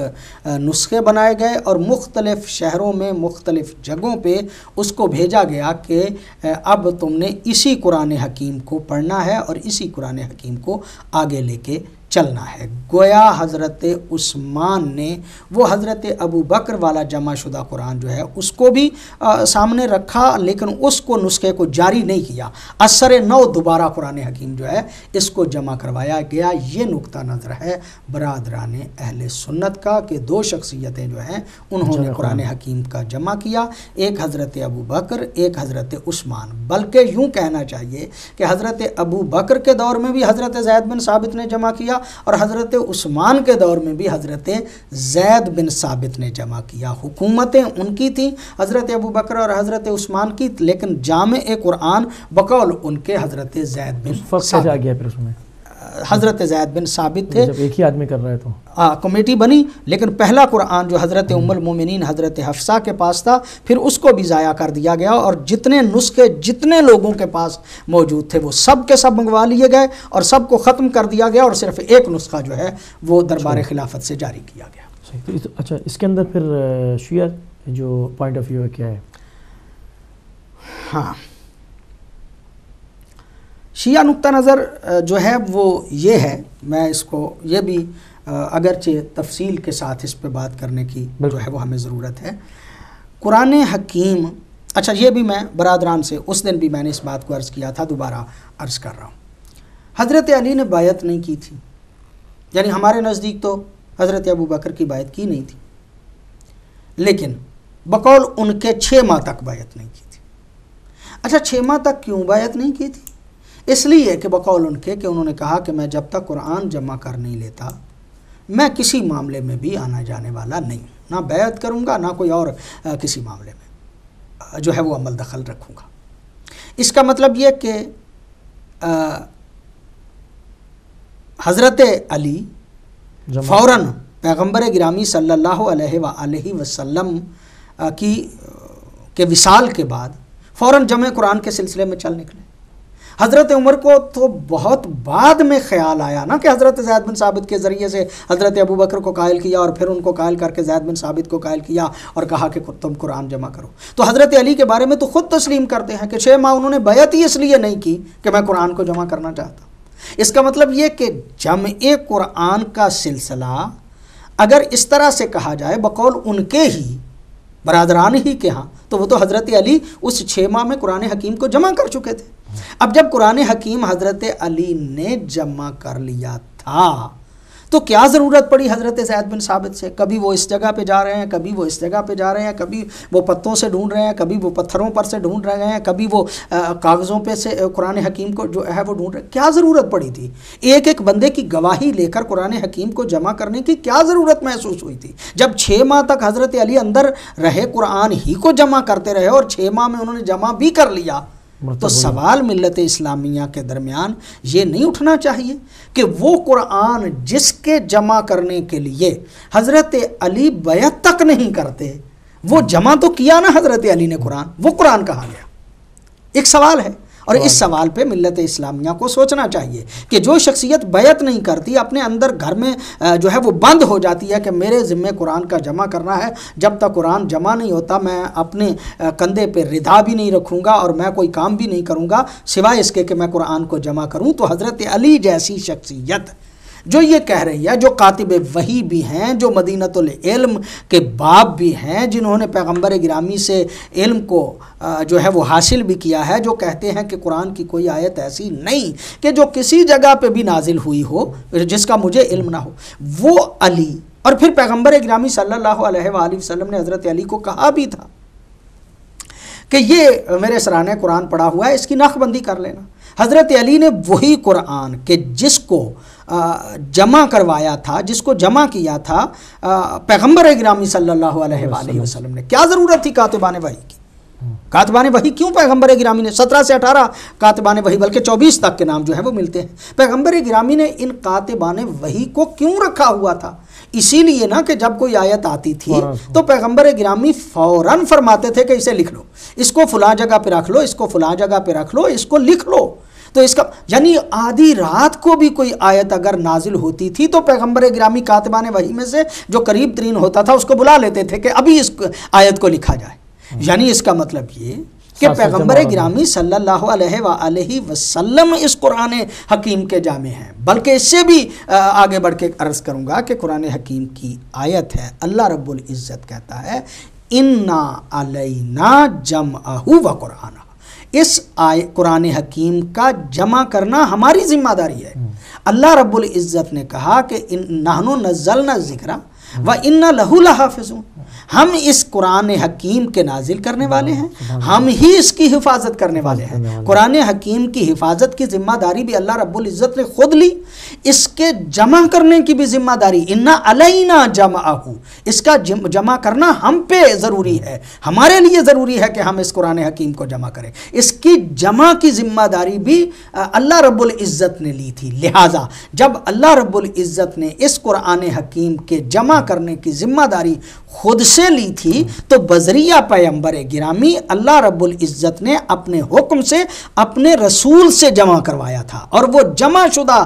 نسخے بنائے گئے اور مختلف شہروں میں مختلف جگہوں پہ اس کو بھیجا گیا کہ اب تم نے اسی قرآن حکیم کو پڑھنا ہے اور اسی قرآن حکیم کو آگے لے کے چلنا ہے۔ گویا حضرت عثمان نے وہ حضرت ابو بکر والا جمع شدہ قرآن جو ہے اس کو بھی سامنے رکھا، لیکن اس کو نسخے کو جاری نہیں کیا۔ اثر نو دوبارہ قرآن حکیم جو ہے اس کو جمع کروایا گیا۔ یہ نقطہ نظر ہے برادران اہل سنت کا کہ دو شخصیتیں جو ہیں انہوں نے قرآن حکیم کا جمع کیا، ایک حضرت ابو بکر، ایک حضرت عثمان۔ بلکہ یوں کہنا چاہیے کہ حضرت ابو بکر کے دور میں بھی حضرت زید بن ثابت نے جمع کیا اور حضرت عثمان کے دور میں بھی حضرت زید بن ثابت نے جمع کیا۔ حکومتیں ان کی تھیں حضرت ابو بکر اور حضرت عثمان کی، لیکن جامع قرآن بقول ان کے حضرت زید بن ثابت حضرت زید بن ثابت تھے۔ جب ایک ہی آدمی کر رہا ہے تو کمیٹی بنی، لیکن پہلا قرآن جو حضرت ام المومنین حضرت حفصہ کے پاس تھا پھر اس کو بھی ضائع کر دیا گیا اور جتنے نسخے جتنے لوگوں کے پاس موجود تھے وہ سب کے سب منگوا لیے گئے اور سب کو ختم کر دیا گیا اور صرف ایک نسخہ جو ہے وہ دربار خلافت سے جاری کیا گیا۔ اچھا، اس کے اندر پھر شیعہ جو پوائنٹ آف ویو ہے کیا ہے؟ ہاں، شیعہ نقطہ نظر جو ہے وہ یہ ہے، میں اس کو یہ بھی اگرچہ تفصیل کے ساتھ اس پہ بات کرنے کی جو ہے وہ ہمیں ضرورت ہے۔ قرآن حکیم، اچھا یہ بھی میں برادران سے اس دن بھی میں نے اس بات کو عرض کیا تھا، دوبارہ عرض کر رہا ہوں۔ حضرت علی نے بیعت نہیں کی تھی، یعنی ہمارے نزدیک تو حضرت ابو بکر کی بیعت کی نہیں تھی، لیکن بقول ان کے 6 ماہ تک بیعت نہیں کی تھی۔ اچھا 6 ماہ تک کیوں بیعت نہیں کی تھی؟ اس لیے کہ بقول ان کے کہ انہوں نے کہا کہ میں جب تک قرآن جمع کر نہیں لیتا میں کسی معاملے میں بھی آنا جانے والا نہیں ہوں، نہ بیعت کروں گا نہ کوئی اور کسی معاملے میں جو ہے وہ عمل دخل رکھوں گا۔ اس کا مطلب یہ کہ حضرت علی فوراً پیغمبر گرامی صلی اللہ علیہ وآلہ وسلم کے وصال کے بعد فوراً جمع قرآن کے سلسلے میں چل نکلے۔ حضرت عمر کو تو بہت بعد میں خیال آیا نا کہ حضرت زید بن ثابت کے ذریعے سے حضرت ابو بکر کو قائل کیا اور پھر ان کو قائل کر کے زید بن ثابت کو قائل کیا اور کہا کہ تم قرآن جمع کرو۔ تو حضرت علی کے بارے میں تو خود تسلیم کرتے ہیں کہ 6 ماہ انہوں نے بیعت ہی اس لیے نہیں کی کہ میں قرآن کو جمع کرنا چاہتا۔ اس کا مطلب یہ کہ جمع قرآن کا سلسلہ اگر اس طرح سے کہا جائے بقول ان کے ہی برادران ہی کے ہاں، تو وہ تو حضرت علی اس 6 ماہ میں قرآن حکیم کو جمع کر چکے تھے۔ اب جب قرآن حکیم حضرت علی نے جمع کر لیا تھا تو کیا ضرورت پڑی حضرت زید بن ثابت سے؟ کبھی وہ اس جگہ پہ جا رہے ہیں، کبھی وہ اس جگہ پہ جا رہے ہیں، کبھی وہ پتوں سے ڈھونڈ رہے ہیں، کبھی وہ پتھروں پر سے ڈھونڈ رہے ہیں، کبھی وہ کاغذوں پہ سے قرآن حکیم کو جو ہے وہ ڈھونڈ رہے ہیں۔ کیا ضرورت پڑی تھی؟ ایک ایک بندے کی گواہی لے کر قرآن حکیم کو جمع کرنے کی کیا ضرورت محسوس ہوئی تھی؟ جب 6 ماہ تک حضرت علی اندر رہے قرآن ہی کو جمع کرتے رہے اور 6 ماہ میں انہوں نے جمع بھی کر لیا، تو سوال ملت اسلامیہ کے درمیان یہ نہیں اٹھنا چاہیے کہ وہ قرآن جس کے جمع کرنے کے لیے حضرت علی بیعت تک نہیں کرتے، وہ جمع تو کیا نا حضرت علی نے قرآن، وہ قرآن کہاں گیا؟ ایک سوال ہے، اور اس سوال پہ ملت اسلامیہ کو سوچنا چاہیے کہ جو شخصیت بیعت نہیں کرتی، اپنے اندر گھر میں جو ہے وہ بند ہو جاتی ہے کہ میرے ذمے قرآن کا جمع کرنا ہے، جب تک قرآن جمع نہیں ہوتا میں اپنے کندھے پہ ردا بھی نہیں رکھوں گا اور میں کوئی کام بھی نہیں کروں گا سوائے اس کے کہ میں قرآن کو جمع کروں۔ تو حضرت علی جیسی شخصیت جو یہ کہہ رہی ہے، جو کاتب وحی بھی ہیں، جو مدینۃ العلم کے باب بھی ہیں، جنہوں نے پیغمبر گرامی سے علم کو جو ہے وہ حاصل بھی کیا ہے، جو کہتے ہیں کہ قرآن کی کوئی آیت ایسی نہیں کہ جو کسی جگہ پہ بھی نازل ہوئی ہو جس کا مجھے علم نہ ہو، وہ علی اور پھر پیغمبر گرامی صلی اللہ علیہ وآلہ وسلم نے حضرت علی کو کہا بھی تھا کہ یہ میرے سرانے قرآن پڑھا ہوا ہے، اس کی ناخ بندی کر لینا۔ حضرت علی نے وہی قرآن کہ جس کو جمع کروایا تھا، جس کو جمع کیا تھا پیغمبر گرامی صلی اللہ علیہ وآلہ وسلم نے، کیا ضرورت تھی کاتبان وحی کی؟ کاتبان وحی کیوں پیغمبر گرامی نے 17 سے 18 کاتبان وحی بلکہ 24 تک کے نام جو ہے وہ ملتے ہیں، پیغمبر گرامی نے ان کاتبان وحی کو کیوں رکھا ہوا تھا؟ اسی لیے نا کہ جب کوئی آیت آتی تھی تو پیغمبر گرامی فوراً فرماتے تھے کہ اسے لکھ لو، اس کو فلاں جگہ پہ رکھ لو، اس کو فلاں جگہ پہ رکھ لو، اس کو لکھ لو۔ تو اس کا یعنی آدھی رات کو بھی کوئی آیت اگر نازل ہوتی تھی تو پیغمبر گرامی کاتبان وحی میں سے جو قریب ترین ہوتا تھا اس کو بلا لیتے تھے کہ ابھی اس آیت کو لکھا جائے۔ یعنی اس کا مطلب یہ کہ پیغمبر گرامی صلی اللہ علیہ وآلہ وسلم اس قرآن حکیم کے جامع ہیں۔ بلکہ اس سے بھی آگے بڑھ کے عرض کروں گا کہ قرآن حکیم کی آیت ہے، اللہ رب العزت کہتا ہے اِنَّا عَلَيْنَا جَمْعَهُ وَقُرْآنَهُ، اس قرآن حکیم کا جمع کرنا ہماری ذمہ داری ہے۔ اللہ رب العزت نے کہا کہ نحن نزلنا الذکر وَإِنَّا لَهُ لَحَافِظُونَ، ہم اس قرآن حکیم کے نازل کرنے والے ہیں، ہم ہی اس کی حفاظت کرنے والے ہیں۔ قرآن حکیم کی حفاظت کی ذمہ داری بھی اللہ رب العزت نے خود لی، اس کے جمع کرنے کی بھی ذمہ داری اِنَّا عَلَيْنَا جَمْعَهُ، اس کا جمع کرنا ہم پہ ضروری ہے، ہمارے لیے ضروری ہے کہ ہم اس قرآن حکیم کو جمع کریں۔ اس کی جمع کی ذمہ داری بھی اللہ رب العزت نے لی تھی۔ لہٰذا جب اللہ رب العزت نے اس قرآن حکیم کے جمع کرنے کی ذمہ داری خود سے لی تھی تو بذریعہ پیغمبر گرامی اللہ رب العزت نے اپنے حکم سے اپنے رسول سے جمع کروایا تھا، اور وہ جمع شدہ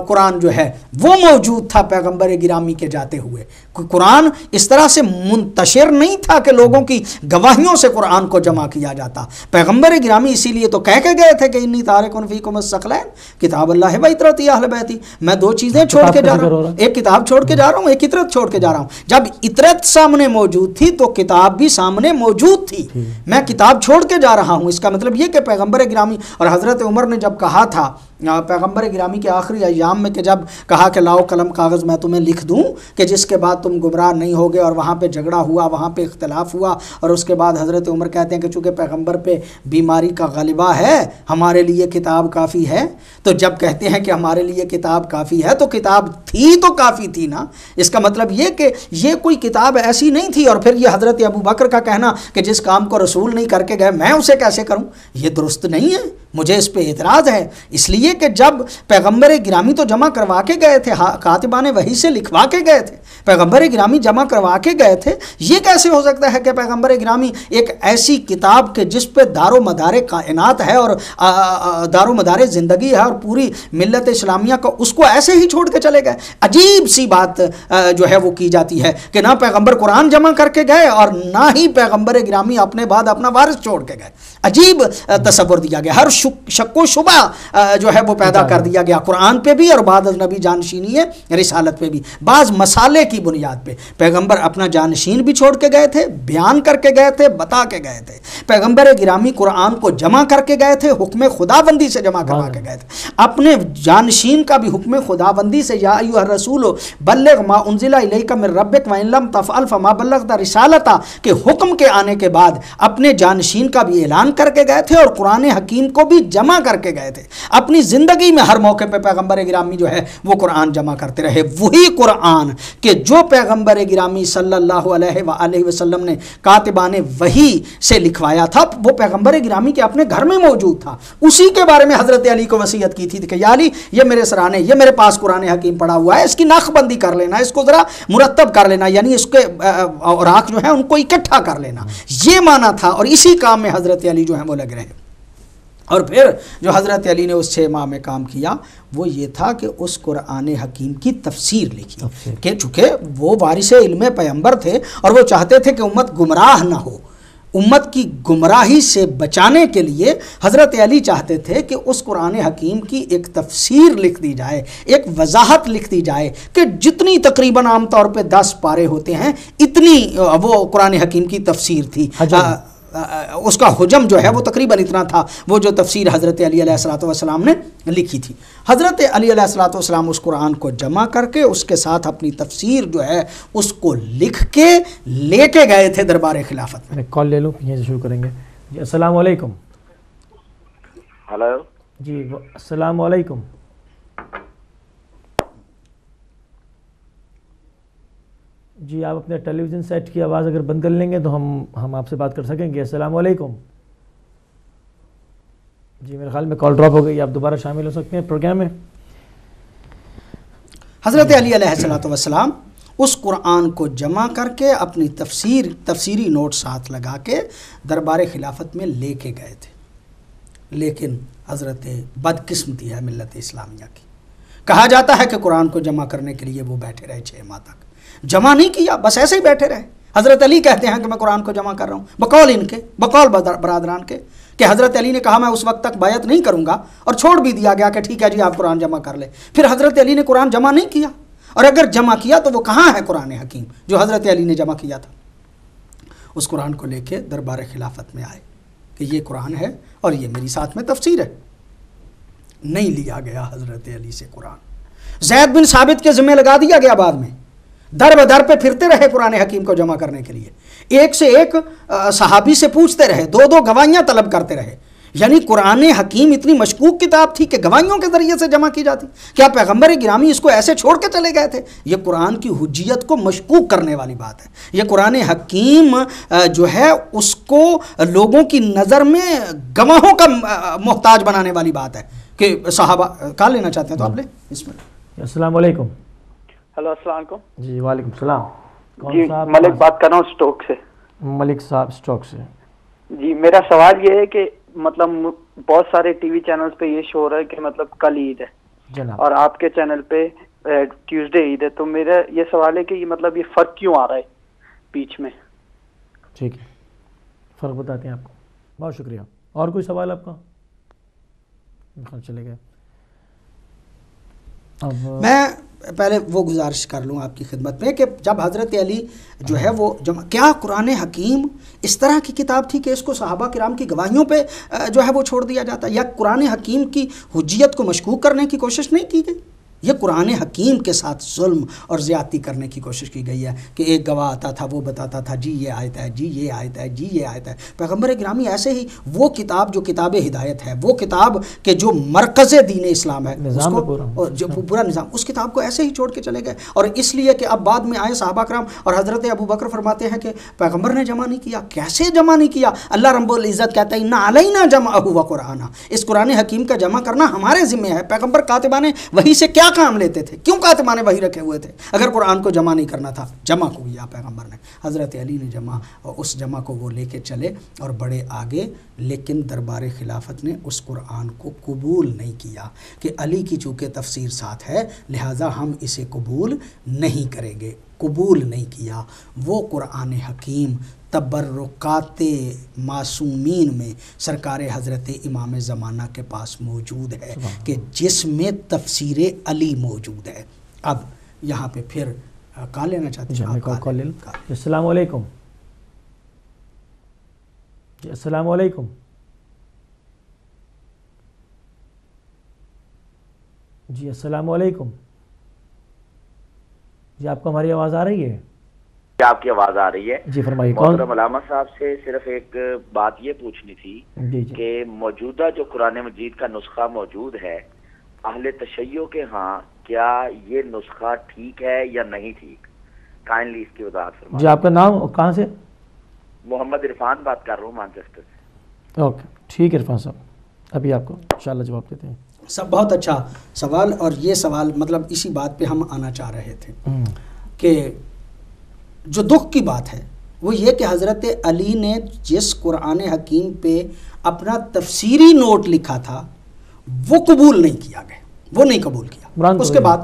قرآن جو ہے وہ موجود تھا پیغمبر گرامی کے جاتے ہوئے۔ قرآن اس طرح سے منتشر نہیں تھا کہ لوگوں کی گواہیوں سے قرآن کو جمع کیا جاتا۔ پیغمبر گرامی اسی لیے تو کہہ کے گئے تھے کہ انی تارک فیکم الثقلین کتاب اللہ و اطرتی اہل بیتی، میں دو چیزیں چھوڑ کے جا رہا ہوں، ایک کتاب چھوڑ کے جا رہا ہوں، ایک اطرت چھوڑ کے جا رہا ہوں۔ جب اطرت سامنے موجود تھی تو کتاب بھی سامنے موجود تھی، میں کتاب چھوڑ کے جا رہا ہوں۔ اس کا مطلب یہ کہ پیغمبر گرامی اور حضرت عمر نے جب کہا تھا پیغمبر گرامی کے آخری ایام میں کہ جب کہا کہ لاؤ قلم کاغذ میں تمہیں لکھ دوں کہ جس کے بعد تم گمراہ نہیں ہوگے، اور وہاں پہ جھگڑا ہوا، وہاں پہ اختلاف ہوا، اور اس کے بعد حضرت عمر کہتے ہیں کہ چونکہ پیغمبر پہ بیماری کا غلبہ ہے ہمارے لیے کتاب کافی ہے۔ تو جب کہتے ہیں کہ ہمارے لیے کتاب کافی ہے تو کتاب تھی تو کافی تھی نا۔ اس کا مطلب یہ کہ یہ کوئی کتاب ایسی نہیں تھی، اور پھر یہ حضرت ابو بکر کا کہنا کہ جس کام کو رسول نہیں کر کے گئے میں اسے کیسے کروں، یہ درست نہیں ہے، مجھے اس پہ اعتراض ہے۔ اس لیے کہ جب پیغمبر گرامی تو جمع کروا کے گئے تھے، کاتبان وحی سے لکھوا کے گئے تھے، پیغمبر گرامی جمع کروا کے گئے تھے، یہ کیسے ہو سکتا ہے کہ پیغمبر گرامی ایک ایسی کتاب کے جس پہ دار و مدار کائنات ہے اور دار و مدار زندگی ہے اور پوری ملت اسلامیہ کو، اس کو ایسے ہی چھوڑ کے چلے گئے؟ عجیب سی بات جو ہے وہ کی جاتی ہے کہ نہ پیغمبر قرآن جمع کر کے گئے اور نہ ہی پیغمبر گرامی اپنے بعد اپنا وارث چھوڑ کے گئے۔ عجیب تصور دیا گیا، ہر شک و شبہ جو ہے وہ پیدا کر دیا گیا قرآن پہ بھی اور بعد از نبی جانشینی رسالت پہ بھی۔ بعض مسالے کی بنیاد پہ پیغمبر اپنا جانشین بھی چھوڑ کے گئے تھے، بیان کر کے گئے تھے، بتا کے گئے تھے۔ پیغمبر گرامی قرآن کو جمع کر کے گئے تھے، حکم خداوندی سے جمع کروا کے گئے تھے۔ اپنے جانشین کا بھی حکم خداوندی سے یا ایھا الرسول بلغ ما انزل الیک من ربک وان لم تفعل فما بلغت رسالتہ کے حکم کے آنے کے بعد اپنے جانشین کا بھی اعلان کر کے گئے تھے اور قرآن حکیم کو بھی جمع کر کے گئے تھے۔ اپنی زندگی میں ہر موقع پہ پیغمبر گرامی جو ہے وہ قرآن جمع کرتے رہے۔ وہی قرآن کہ جو پیغمبر گرامی صلی اللہ علیہ وآلہ وسلم نے کاتبان وحی سے لکھوایا تھا، وہ پیغمبر گرامی کے اپنے گھر میں موجود تھا۔ اسی کے بارے میں حضرت علی کو وصیت کی تھی کہ یا علی، یہ میرے سرانے، یہ میرے پاس قرآن حکیم پڑا ہوا ہے، اس کی ناخ بندی کر لینا، اس کو ذرا مرتب کر لینا، یعنی اس کے اوراق جو ہیں ان کو اکٹھا کر لینا، یہ مانا تھا۔ اور اسی کام میں حضرت علی جو ہیں وہ لگ رہے۔ اور پھر جو حضرت علی نے اس 6 ماہ میں کام کیا وہ یہ تھا کہ اس قرآن حکیم کی تفسیر لکھی، کہ چونکہ وہ وارث علم پیغمبر تھے اور وہ چاہتے تھے کہ امت گمراہ نہ ہو، امت کی گمراہی سے بچانے کے لیے حضرت علی چاہتے تھے کہ اس قرآن حکیم کی ایک تفسیر لکھ دی جائے، ایک وضاحت لکھ دی جائے کہ جتنی تقریباً عام طور پہ 10 پارے ہوتے ہیں اتنی وہ قرآن حکیم کی تفسیر تھی۔ اس کا حجم جو ہے وہ تقریباً اتنا تھا، وہ جو تفسیر حضرت علی علیہ الصلوۃ والسلام نے لکھی تھی۔ حضرت علی علیہ الصلوۃ والسلام اس قرآن کو جمع کر کے اس کے ساتھ اپنی تفسیر جو ہے اس کو لکھ کے لے کے گئے تھے دربار خلافت میں۔ کال لے لوں، یہیں سے شروع کریں گے۔ جی السلام علیکم. ہلو جی السلام علیکم. جی آپ اپنے ٹیلی ویژن سیٹ کی آواز اگر بند کر لیں گے تو ہم آپ سے بات کر سکیں گے. السلام علیکم. جی میرے خیال میں کال ڈراپ ہو گئی, آپ دوبارہ شامل ہو سکتے ہیں پروگرام میں. حضرت علی علیہ الصلوۃ والسلام اس قرآن کو جمع کر کے اپنی تفسیری نوٹ ساتھ لگا کے دربار خلافت میں لے کے گئے تھے. لیکن حضرت بدقسمتی ہے ملت اسلامیہ کی, کہا جاتا ہے کہ قرآن کو جمع کرنے کے لیے وہ بیٹھے رہے 6 ماہ تک, جمع نہیں کیا, بس ایسے ہی بیٹھے رہے. حضرت علی کہتے ہیں کہ میں قرآن کو جمع کر رہا ہوں, بقول برادران کے کہ حضرت علی نے کہا میں اس وقت تک بیعت نہیں کروں گا, اور چھوڑ بھی دیا گیا کہ ٹھیک ہے جی آپ قرآن جمع کر لیں. پھر حضرت علی نے قرآن جمع نہیں کیا, اور اگر جمع کیا تو وہ کہاں ہے قرآن حکیم جو حضرت علی نے جمع کیا تھا. اس قرآن کو لے کے دربار خلافت میں آئے کہ یہ قرآن ہے اور یہ میری ساتھ میں تفسیر ہے. نہیں لیا گیا حضرت علی سے قرآن, زید بن ثابت کے ذمہ لگا دیا گیا. بعد میں در بدر پہ پھرتے رہے قرآن حکیم کو جمع کرنے کے لیے, ایک سے ایک صحابی سے پوچھتے رہے, 2 گواہیاں طلب کرتے رہے. یعنی قرآن حکیم اتنی مشکوک کتاب تھی کہ گواہیوں کے ذریعے سے جمع کی جاتی. کیا پیغمبر گرامی اس کو ایسے چھوڑ کے چلے گئے تھے؟ یہ قرآن کی حجیت کو مشکوک کرنے والی بات ہے. یہ قرآن حکیم جو ہے اس کو لوگوں کی نظر میں گواہوں کا محتاج بنانے والی بات ہے کہ صحابہ کہاں لینا چاہتے ہیں تو آپ لیں. بسم اللہ. السلام علیکم. ہلو السلام علیکم. جی وعلیکم السلام. جی ملک بات کر رہا ہوں اسٹوک سے. ملک صاحب اسٹوک سے. جی میرا سوال یہ ہے کہ مطلب بہت سارے ٹی وی چینلز پہ یہ شو ہو رہا ہے کہ مطلب کل عید ہے جناب, اور آپ کے چینل پہ ٹیوزڈے عید ہے, تو میرا یہ سوال ہے کہ یہ مطلب یہ فرق کیوں آ رہا ہے بیچ میں؟ ٹھیک ہے, فرق بتاتے ہیں آپ کو. بہت شکریہ. اور کوئی سوال آپ کا؟ چلے گئے. میں پہلے وہ گزارش کر لوں آپ کی خدمت میں کہ جب حضرت علی جو ہے وہ کیا قرآن حکیم اس طرح کی کتاب تھی کہ اس کو صحابہ کرام کی گواہیوں پہ جو ہے وہ چھوڑ دیا جاتا, یا قرآن حکیم کی حجیت کو مشکوک کرنے کی کوشش نہیں کی گئی؟ یہ قرآن حکیم کے ساتھ ظلم اور زیادتی کرنے کی کوشش کی گئی ہے کہ ایک گواہ آتا تھا, وہ بتاتا تھا جی یہ آیت ہے, جی یہ آیت ہے, جی یہ آیت ہے. پیغمبر گرامی ایسے ہی وہ کتاب جو کتاب ہدایت ہے, وہ کتاب کہ جو مرکز دین اسلام ہے, اس کو جو پورا نظام, اس کتاب کو ایسے ہی چھوڑ کے چلے گئے. اور اس لیے کہ اب بعد میں آئے صحابہ کرام اور حضرت ابو بکر فرماتے ہیں کہ پیغمبر نے جمع نہیں کیا. کیسے جمع نہیں کیا؟ اللہ رب العزت کہتا ہے اِنَّ عَلَيْنَا جَمْعَهُ وَقُرْآنَ, اس قرآن حکیم کا جمع کرنا ہمارے ذمہ ہے. پیغمبر کاتبان وحی سے کیا کام لیتے تھے؟ کیوں کاتبان وحی رکھے ہوئے تھے اگر قرآن کو جمع نہیں کرنا تھا؟ جمع کو کیا پیغمبر نے, حضرت علی نے جمع, اور اس جمع کو وہ لے کے چلے اور بڑے آگے. لیکن دربار خلافت نے اس قرآن کو قبول نہیں کیا کہ علی کی چونکہ تفسیر ساتھ ہے لہٰذا ہم اسے قبول نہیں کریں گے. قبول نہیں کیا. وہ قرآن حکیم تبرکات معصومین میں سرکار حضرت امام زمانہ کے پاس موجود ہے کہ جس میں تفسیر علی موجود ہے. اب یہاں پہ پھر کال لینا چاہتے ہیں. السلام علیکم. جی السلام علیکم. جی السلام علیکم. جی آپ کو ہماری آواز آ رہی ہے؟ کیا آپ کی آواز آ رہی ہے؟ جی فرمائیے. محترم علامہ صاحب سے صرف ایک بات یہ پوچھنی تھی کہ موجودہ جو قرآن مجید کا نسخہ موجود ہے اہل تشیع کے ہاں, کیا یہ نسخہ ٹھیک ہے یا نہیں ٹھیک؟ کائنڈلی اس کی وضاحت فرمائیں. جی آپ کا نام کہاں سے؟ محمد عرفان بات کر رہا ہوں مانچسٹر سے. اوکے ٹھیک ہے عرفان صاحب, ابھی آپ کو انشاءاللہ جواب دیتے ہیں. سب بہت اچھا سوال, اور یہ سوال مطلب اسی بات پہ ہم آنا چاہ رہے تھے کہ جو دکھ کی بات ہے وہ یہ کہ حضرت علی نے جس قرآن حکیم پہ اپنا تفسیری نوٹ لکھا تھا وہ قبول نہیں کیا گیا, وہ نہیں قبول کیا. اس کے بعد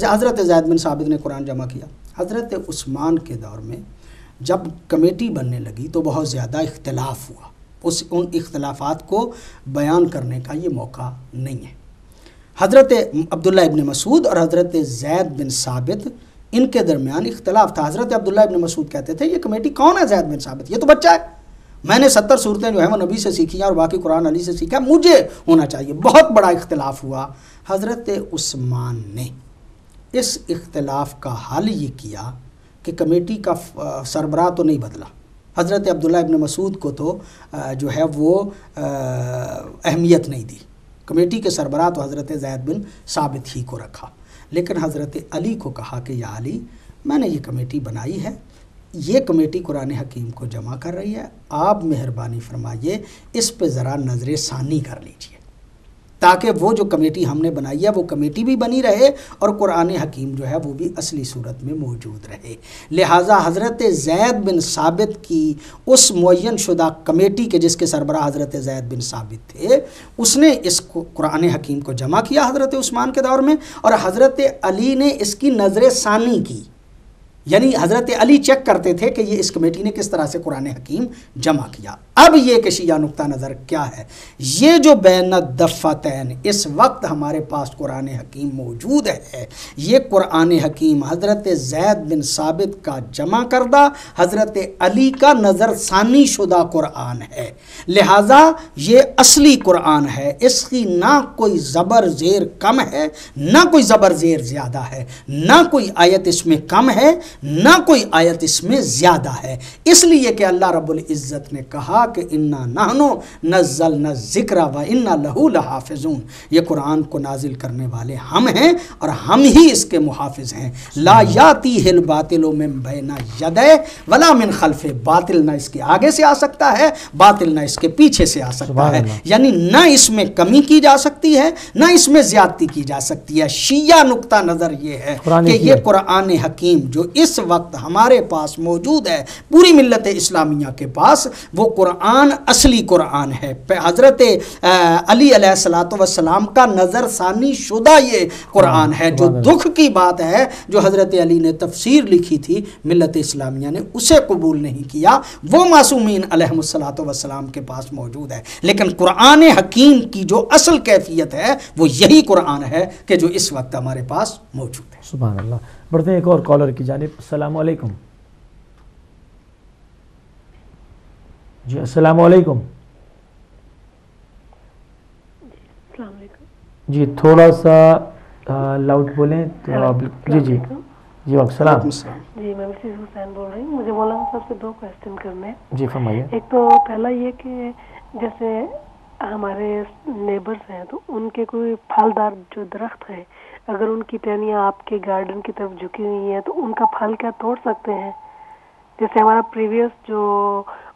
حضرت زید بن ثابت نے قرآن جمع کیا. حضرت عثمان کے دور میں جب کمیٹی بننے لگی تو بہت زیادہ اختلاف ہوا. ان اختلافات کو بیان کرنے کا یہ موقع نہیں ہے. حضرت عبداللہ ابن مسعود اور حضرت زید بن ثابت ان کے درمیان اختلاف تھا. حضرت عبداللہ ابن مسعود کہتے تھے یہ کمیٹی کون ہے زید بن ثابت؟ یہ تو بچہ ہے, میں نے 70 صورتیں جو ہیں وہ نبی سے سیکھی ہیں اور باقی قرآن علی سے سیکھا, مجھے ہونا چاہیے. بہت بڑا اختلاف ہوا. حضرت عثمان نے اس اختلاف کا حل یہ کیا کہ کمیٹی کا سربراہ تو نہیں بدلا, حضرت عبداللہ ابن مسعود کو تو جو ہے وہ اہمیت نہیں دی، کمیٹی کے سربراہ تو حضرت زید بن ثابت ہی کو رکھا، لیکن حضرت علی کو کہا کہ یا علی میں نے یہ کمیٹی بنائی ہے، یہ کمیٹی قرآن حکیم کو جمع کر رہی ہے، آپ مہربانی فرمائیے اس پہ ذرا نظر ثانی کر لیجئے تاکہ وہ جو کمیٹی ہم نے بنائی ہے وہ کمیٹی بھی بنی رہے اور قرآن حکیم جو ہے وہ بھی اصلی صورت میں موجود رہے۔ لہٰذا حضرت زید بن ثابت کی اس معین شدہ کمیٹی کے جس کے سربراہ حضرت زید بن ثابت تھے، اس نے اس قرآن حکیم کو جمع کیا حضرت عثمان کے دور میں، اور حضرت علی نے اس کی نظر ثانی کی، یعنی حضرت علی چیک کرتے تھے کہ یہ اس کمیٹی نے کس طرح سے قرآن حکیم جمع کیا۔ اب یہ کہ شیعہ نقطہ نظر کیا ہے، یہ جو بین الدفتین اس وقت ہمارے پاس قرآن حکیم موجود ہے، یہ قرآن حکیم حضرت زید بن ثابت کا جمع کردہ حضرت علی کا نظر ثانی شدہ قرآن ہے، لہٰذا یہ اصلی قرآن ہے، اس کی نہ کوئی زبر زیر کم ہے، نہ کوئی زبر زیر زیادہ ہے، نہ کوئی آیت اس میں کم ہے، نہ کوئی آیت اس میں زیادہ ہے، اس لیے کہ اللہ رب العزت نے کہا کہ انا نحن نزلنا الذکر و انا لہ لحافظون، یہ قرآن کو نازل کرنے والے ہم ہیں اور ہم ہی اس کے محافظ ہیں۔ لا یاتیہ الباطل من بین یدیہ ولا من خلفہ، باطل نہ اس کے آگے سے آ سکتا ہے، باطل نہ اس کے پیچھے سے آ سکتا ہے، یعنی نہ اس میں کمی کی جا سکتی ہے نہ اس میں زیادتی کی جا سکتی ہے۔ شیعہ نقطہ نظر یہ ہے کہ یہ قرآن حکیم جو اس وقت ہمارے پاس موجود ہے پوری ملت اسلامیہ کے پاس، وہ قرآن اصلی قرآن ہے، حضرت علی علیہ الصلوۃ والسلام کا نظر ثانی شدہ یہ قرآن ہے۔ جو دکھ کی بات ہے جو حضرت علی نے تفسیر لکھی تھی ملت اسلامیہ نے اسے قبول نہیں کیا، وہ معصومین علیہ الصلوۃ والسلام کے پاس موجود ہے، لیکن قرآن حکیم کی جو اصل کیفیت ہے وہ یہی قرآن ہے کہ جو اس وقت ہمارے پاس موجود ہے۔ سبحان اللہ۔ بڑھتے ہیں ایک اور کالر کی جانب۔ السلام علیکم جی، السلام علیکم۔ السلام علیکم جی تھوڑا سا لاؤڈ بولیں تو آپ۔ جی جی جی السلام۔ جی میں مسز حسین بول رہی ہوں، مجھے مولانا صاحب سے 2 کویسچن کرنے ہیں۔ جی فرمائیے۔ ایک تو پہلا یہ کہ جیسے ہمارے نیبرز ہیں تو ان کے کوئی پھلدار جو درخت ہیں، اگر ان کی ٹہنیاں آپ کے گارڈن کی طرف جھکی ہوئی ہیں تو ان کا پھل کیا توڑ سکتے ہیں؟ جیسے ہمارا پریویس جو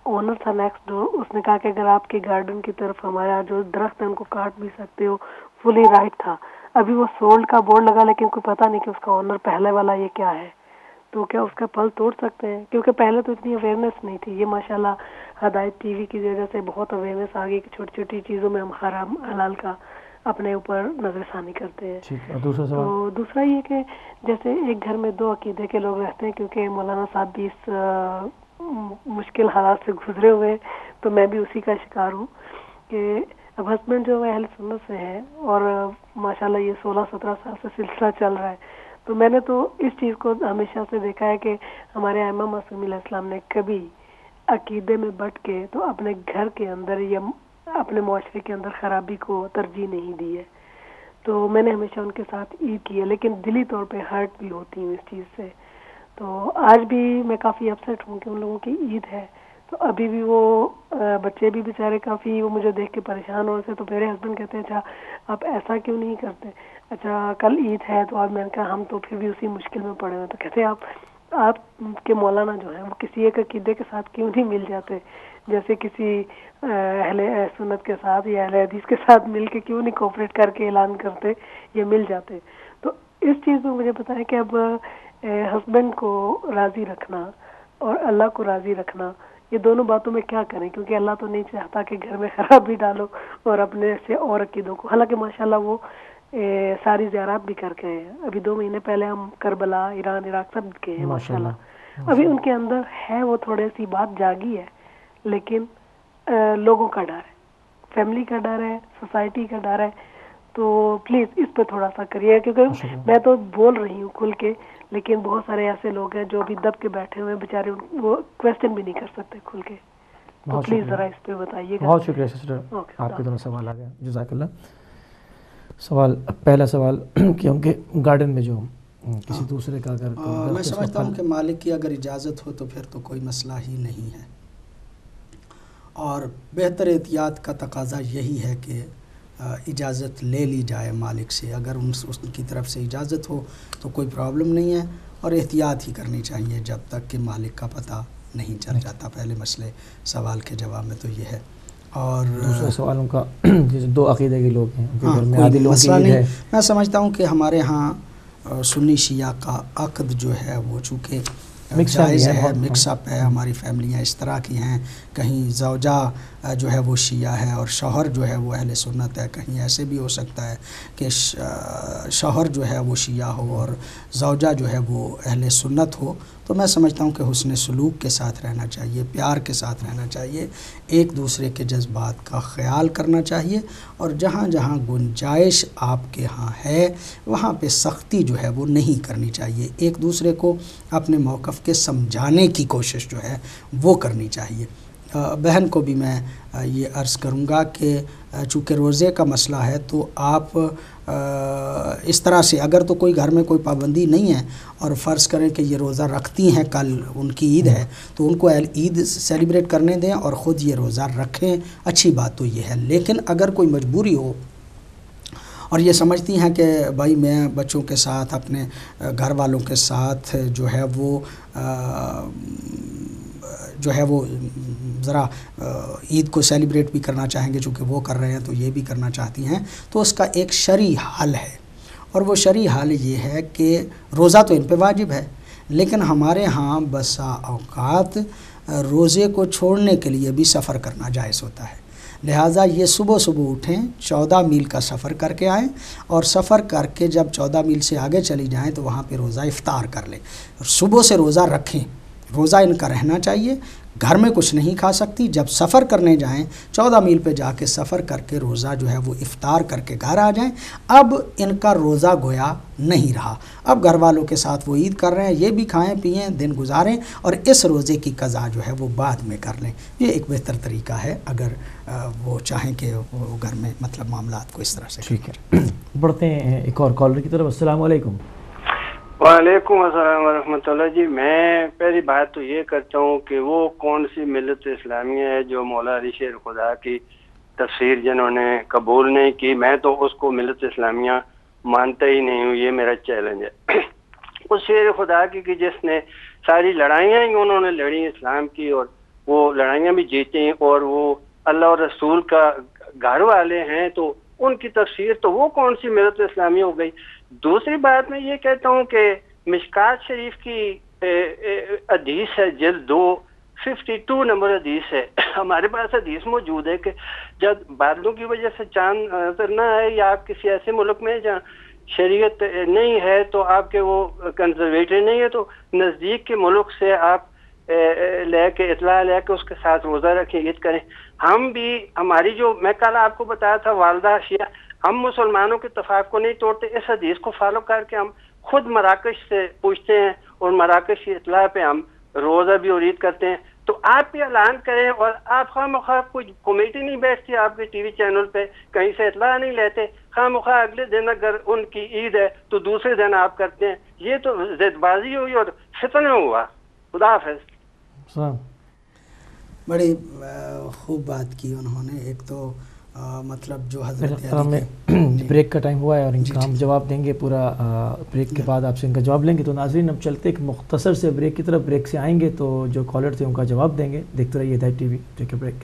اونر تھا نیکسٹ ڈور، اس نے کہا کہ اگر آپ کے گارڈن کی طرف ہمارا جو درخت ہے ان کو کاٹ بھی سکتے ہو، فلی رائٹ تھا۔ ابھی وہ سولڈ کا بورڈ لگا لیکن کوئی پتہ نہیں کہ اس کا اونر پہلے والا یہ کیا ہے، تو کیا اس کا پھل توڑ سکتے ہیں؟ کیونکہ پہلے تو اتنی اویئرنیس نہیں تھی، یہ ماشاءاللہ ہدایت ٹی وی کی وجہ سے بہت اویئرنیس آ گئی کہ چھوٹی چھوٹی چیزوں میں ہم حرام حلال کا اپنے اوپر نظر ثانی کرتے ہیں۔ تو دوسرا یہ کہ جیسے ایک گھر میں 2 عقیدے کے لوگ رہتے ہیں، کیونکہ مولانا صاحب بھی اس مشکل حالات سے گزرے ہوئے، تو میں بھی اسی کا شکار ہوں کہ اب ہسبینڈ جو ہے اہل سنت سے ہے اور ماشاءاللہ یہ 16-17 سال سے سلسلہ چل رہا ہے، تو میں نے تو اس چیز کو ہمیشہ سے دیکھا ہے کہ ہمارے ائمہ معصومین علیہ السلام نے کبھی عقیدے میں بٹ کے تو اپنے گھر کے اندر یا اپنے معاشرے کے اندر خرابی کو ترجیح نہیں دی ہے۔ تو میں نے ہمیشہ ان کے ساتھ عید کی ہے، لیکن دلی طور پہ ہرٹ بھی ہوتی ہوں اس چیز سے۔ تو آج بھی میں کافی اپسیٹ ہوں کہ ان لوگوں کی عید ہے، تو ابھی بھی وہ بچے بھی بیچارے کافی وہ مجھے دیکھ کے پریشان ہو رہے تھے، تو میرے ہسبینڈ کہتے ہیں اچھا آپ ایسا کیوں نہیں کرتے، اچھا کل عید ہے تو آج میں نے کہا ہم تو پھر بھی اسی مشکل میں پڑے ہوئے، تو کہتے ہیں آپ کے مولانا جو ہیں وہ کسی ایک عقیدے کے ساتھ کیوں نہیں مل جاتے، جیسے کسی اہل سنت کے ساتھ یا اہل حدیث کے ساتھ مل کے کیوں نہیں کوپریٹ کر کے اعلان کرتے یا مل جاتے۔ تو اس چیز میں مجھے پتا ہے کہ اب ہسبینڈ کو راضی رکھنا اور اللہ کو راضی رکھنا، یہ دونوں باتوں میں کیا کریں، کیونکہ اللہ تو نہیں چاہتا کہ گھر میں خرابی ڈالو اور اپنے سے اور عقیدوں کو، حالانکہ ماشاءاللہ وہ ساری زیارات بھی کر کے ہیں۔ ابھی 2 مہینے پہلے ہم کربلا، ایران، عراق سب گئے ہیں ماشاءاللہ۔ ابھی ان کے اندر ہے وہ تھوڑی سی بات جاگی ہے، لیکن لوگوں کا ڈر ہے، فیملی کا ڈر ہے، سوسائٹی کا ڈر ہے، تو پلیز اس پہ تھوڑا سا کریے، کیونکہ میں تو بول رہی ہوں کھل کے، لیکن بہت سارے ایسے لوگ ہیں جو ابھی دب کے بیٹھے ہوئے بیچارے، وہ کویسچن بھی نہیں کر سکتے کھل کے، تو پلیز ذرا اس پہ بتائیے گا۔ بہت شکریہ سسٹر، آپ کے دونوں سوال آ گیا، جزاک اللہ۔ سوال پہلا سوال کہ ان کے گارڈن میں جو کسی دوسرے کا اگر میں سمجھتا ہوں کہ مالک کی اگر اجازت ہو تو پھر تو کوئی مسئلہ ہی نہیں ہے، اور بہتر احتیاط کا تقاضا یہی ہے کہ اجازت لے لی جائے مالک سے. اگر اس کی طرف سے اجازت ہو تو کوئی پرابلم نہیں ہے، اور احتیاط ہی کرنی چاہیے جب تک کہ مالک کا پتہ نہیں چل جاتا. پہلے مسئلے سوال کے جواب میں تو یہ ہے. اور دوسرے سوالوں کا جیسے دو عقیدے کے لوگ ہیں، کوئی مسئلہ نہیں. میں سمجھتا ہوں کہ ہمارے ہاں سنی شیعہ کا عقد جو ہے وہ چونکہ جائز ہے، مکس اپ ہے. ہماری فیملیاں اس طرح کی ہیں، کہیں زوجہ جو ہے وہ شیعہ ہے اور شوہر جو ہے وہ اہل سنت ہے. کہیں ایسے بھی ہو سکتا ہے کہ شوہر جو ہے وہ شیعہ ہو اور زوجہ جو ہے وہ اہل سنت ہو. تو میں سمجھتا ہوں کہ حسن سلوک کے ساتھ رہنا چاہیے، پیار کے ساتھ رہنا چاہیے، ایک دوسرے کے جذبات کا خیال کرنا چاہیے، اور جہاں جہاں گنجائش آپ کے ہاں ہے وہاں پہ سختی جو ہے وہ نہیں کرنی چاہیے. ایک دوسرے کو اپنے موقف کے سمجھانے کی کوشش جو ہے وہ کرنی چاہیے. بہن کو بھی میں یہ عرض کروں گا کہ چونکہ روزے کا مسئلہ ہے تو آپ اس طرح سے اگر تو کوئی گھر میں کوئی پابندی نہیں ہے اور فرض کریں کہ یہ روزہ رکھتی ہیں، کل ان کی عید ہے تو ان کو عید سیلیبریٹ کرنے دیں اور خود یہ روزہ رکھیں، اچھی بات تو یہ ہے. لیکن اگر کوئی مجبوری ہو اور یہ سمجھتی ہیں کہ بھائی میں بچوں کے ساتھ اپنے گھر والوں کے ساتھ جو ہے وہ ذرا عید کو سیلیبریٹ بھی کرنا چاہیں گے، چونکہ وہ کر رہے ہیں تو یہ بھی کرنا چاہتی ہیں، تو اس کا ایک شرعی حل ہے. اور وہ شرعی حل یہ ہے کہ روزہ تو ان پہ واجب ہے، لیکن ہمارے ہاں بسا اوقات روزے کو چھوڑنے کے لیے بھی سفر کرنا جائز ہوتا ہے. لہٰذا یہ صبح اٹھیں، 14 میل کا سفر کر کے آئیں، اور سفر کر کے جب 14 میل سے آگے چلی جائیں تو وہاں پہ روزہ افطار کر لیں. صبح سے روزہ رکھیں، روزہ ان کا رہنا چاہیے. گھر میں کچھ نہیں کھا سکتی. جب سفر کرنے جائیں 14 میل پہ جا کے سفر کر کے روزہ جو ہے وہ افطار کر کے گھر آ جائیں. اب ان کا روزہ گویا نہیں رہا، اب گھر والوں کے ساتھ وہ عید کر رہے ہیں، یہ بھی کھائیں پئیں، دن گزاریں، اور اس روزے کی قضا جو ہے وہ بعد میں کر لیں. یہ ایک بہتر طریقہ ہے اگر وہ چاہیں کہ وہ گھر میں مطلب معاملات کو اس طرح سے. ٹھیک ہے، بڑھتے ہیں ایک اور کالر کی طرف. السلام علیکم. وعلیکم السلام ورحمۃ اللہ. جی میں پہلی بات تو یہ کرتا ہوں کہ وہ کون سی ملت اسلامیہ ہے جو مولا علی شیر خدا کی تفسیر جنہوں نے قبول نہیں کی، میں تو اس کو ملت اسلامیہ مانتا ہی نہیں ہوں. یہ میرا چیلنج ہے. اس شیر خدا کی جس نے ساری لڑائیاں ہی انہوں نے لڑی اسلام کی، اور وہ لڑائیاں بھی جیتیں، اور وہ اللہ اور رسول کا گھر والے ہیں، تو ان کی تفسیر تو وہ کون سی ملت اسلامیہ ہو گئی. دوسری بات میں یہ کہتا ہوں کہ مشکات شریف کی حدیث ہے، جلد 2 52 نمبر حدیث ہے. ہمارے پاس حدیث موجود ہے کہ جب بادلوں کی وجہ سے چاند نظر نہ آئے، یا آپ کسی ایسے ملک میں جہاں شریعت نہیں ہے تو آپ کے وہ کنزرویٹر نہیں ہے، تو نزدیک کے ملک سے آپ لے کے اطلاع لے کے اس کے ساتھ روزہ رکھیں، عید کریں. ہم بھی ہماری جو میں کل آپ کو بتایا تھا والدہ شیعہ، ہم مسلمانوں کے اتفاق کو نہیں توڑتے. اس حدیث کو فالو کر کے ہم خود مراکش سے پوچھتے ہیں، اور مراکش کی اطلاع پہ ہم روزہ بھی اور عید کرتے ہیں. تو آپ بھی اعلان کریں، اور آپ خواہ مخواہ کوئی کمیٹی نہیں بیٹھتی آپ کے ٹی وی چینل پہ، کہیں سے اطلاع نہیں لیتے، خواہ مخواہ اگلے دن اگر ان کی عید ہے تو دوسرے دن آپ کرتے ہیں. یہ تو زد بازی ہوئی اور فتنہ ہوا. خدا حافظ. بڑی خوب بات کی انہوں نے. ایک تو مطلب جو حضرت بریک کا ٹائم ہوا ہے اور ان کا ہم جواب دیں گے پورا. بریک کے بعد آپ سے ان کا جواب لیں گے. تو ناظرین اب چلتے ایک مختصر سے بریک کی طرف. بریک سے آئیں گے تو جو کالر تھے ان کا جواب دیں گے. دیکھتے رہیے ہدایت T V. Take a break.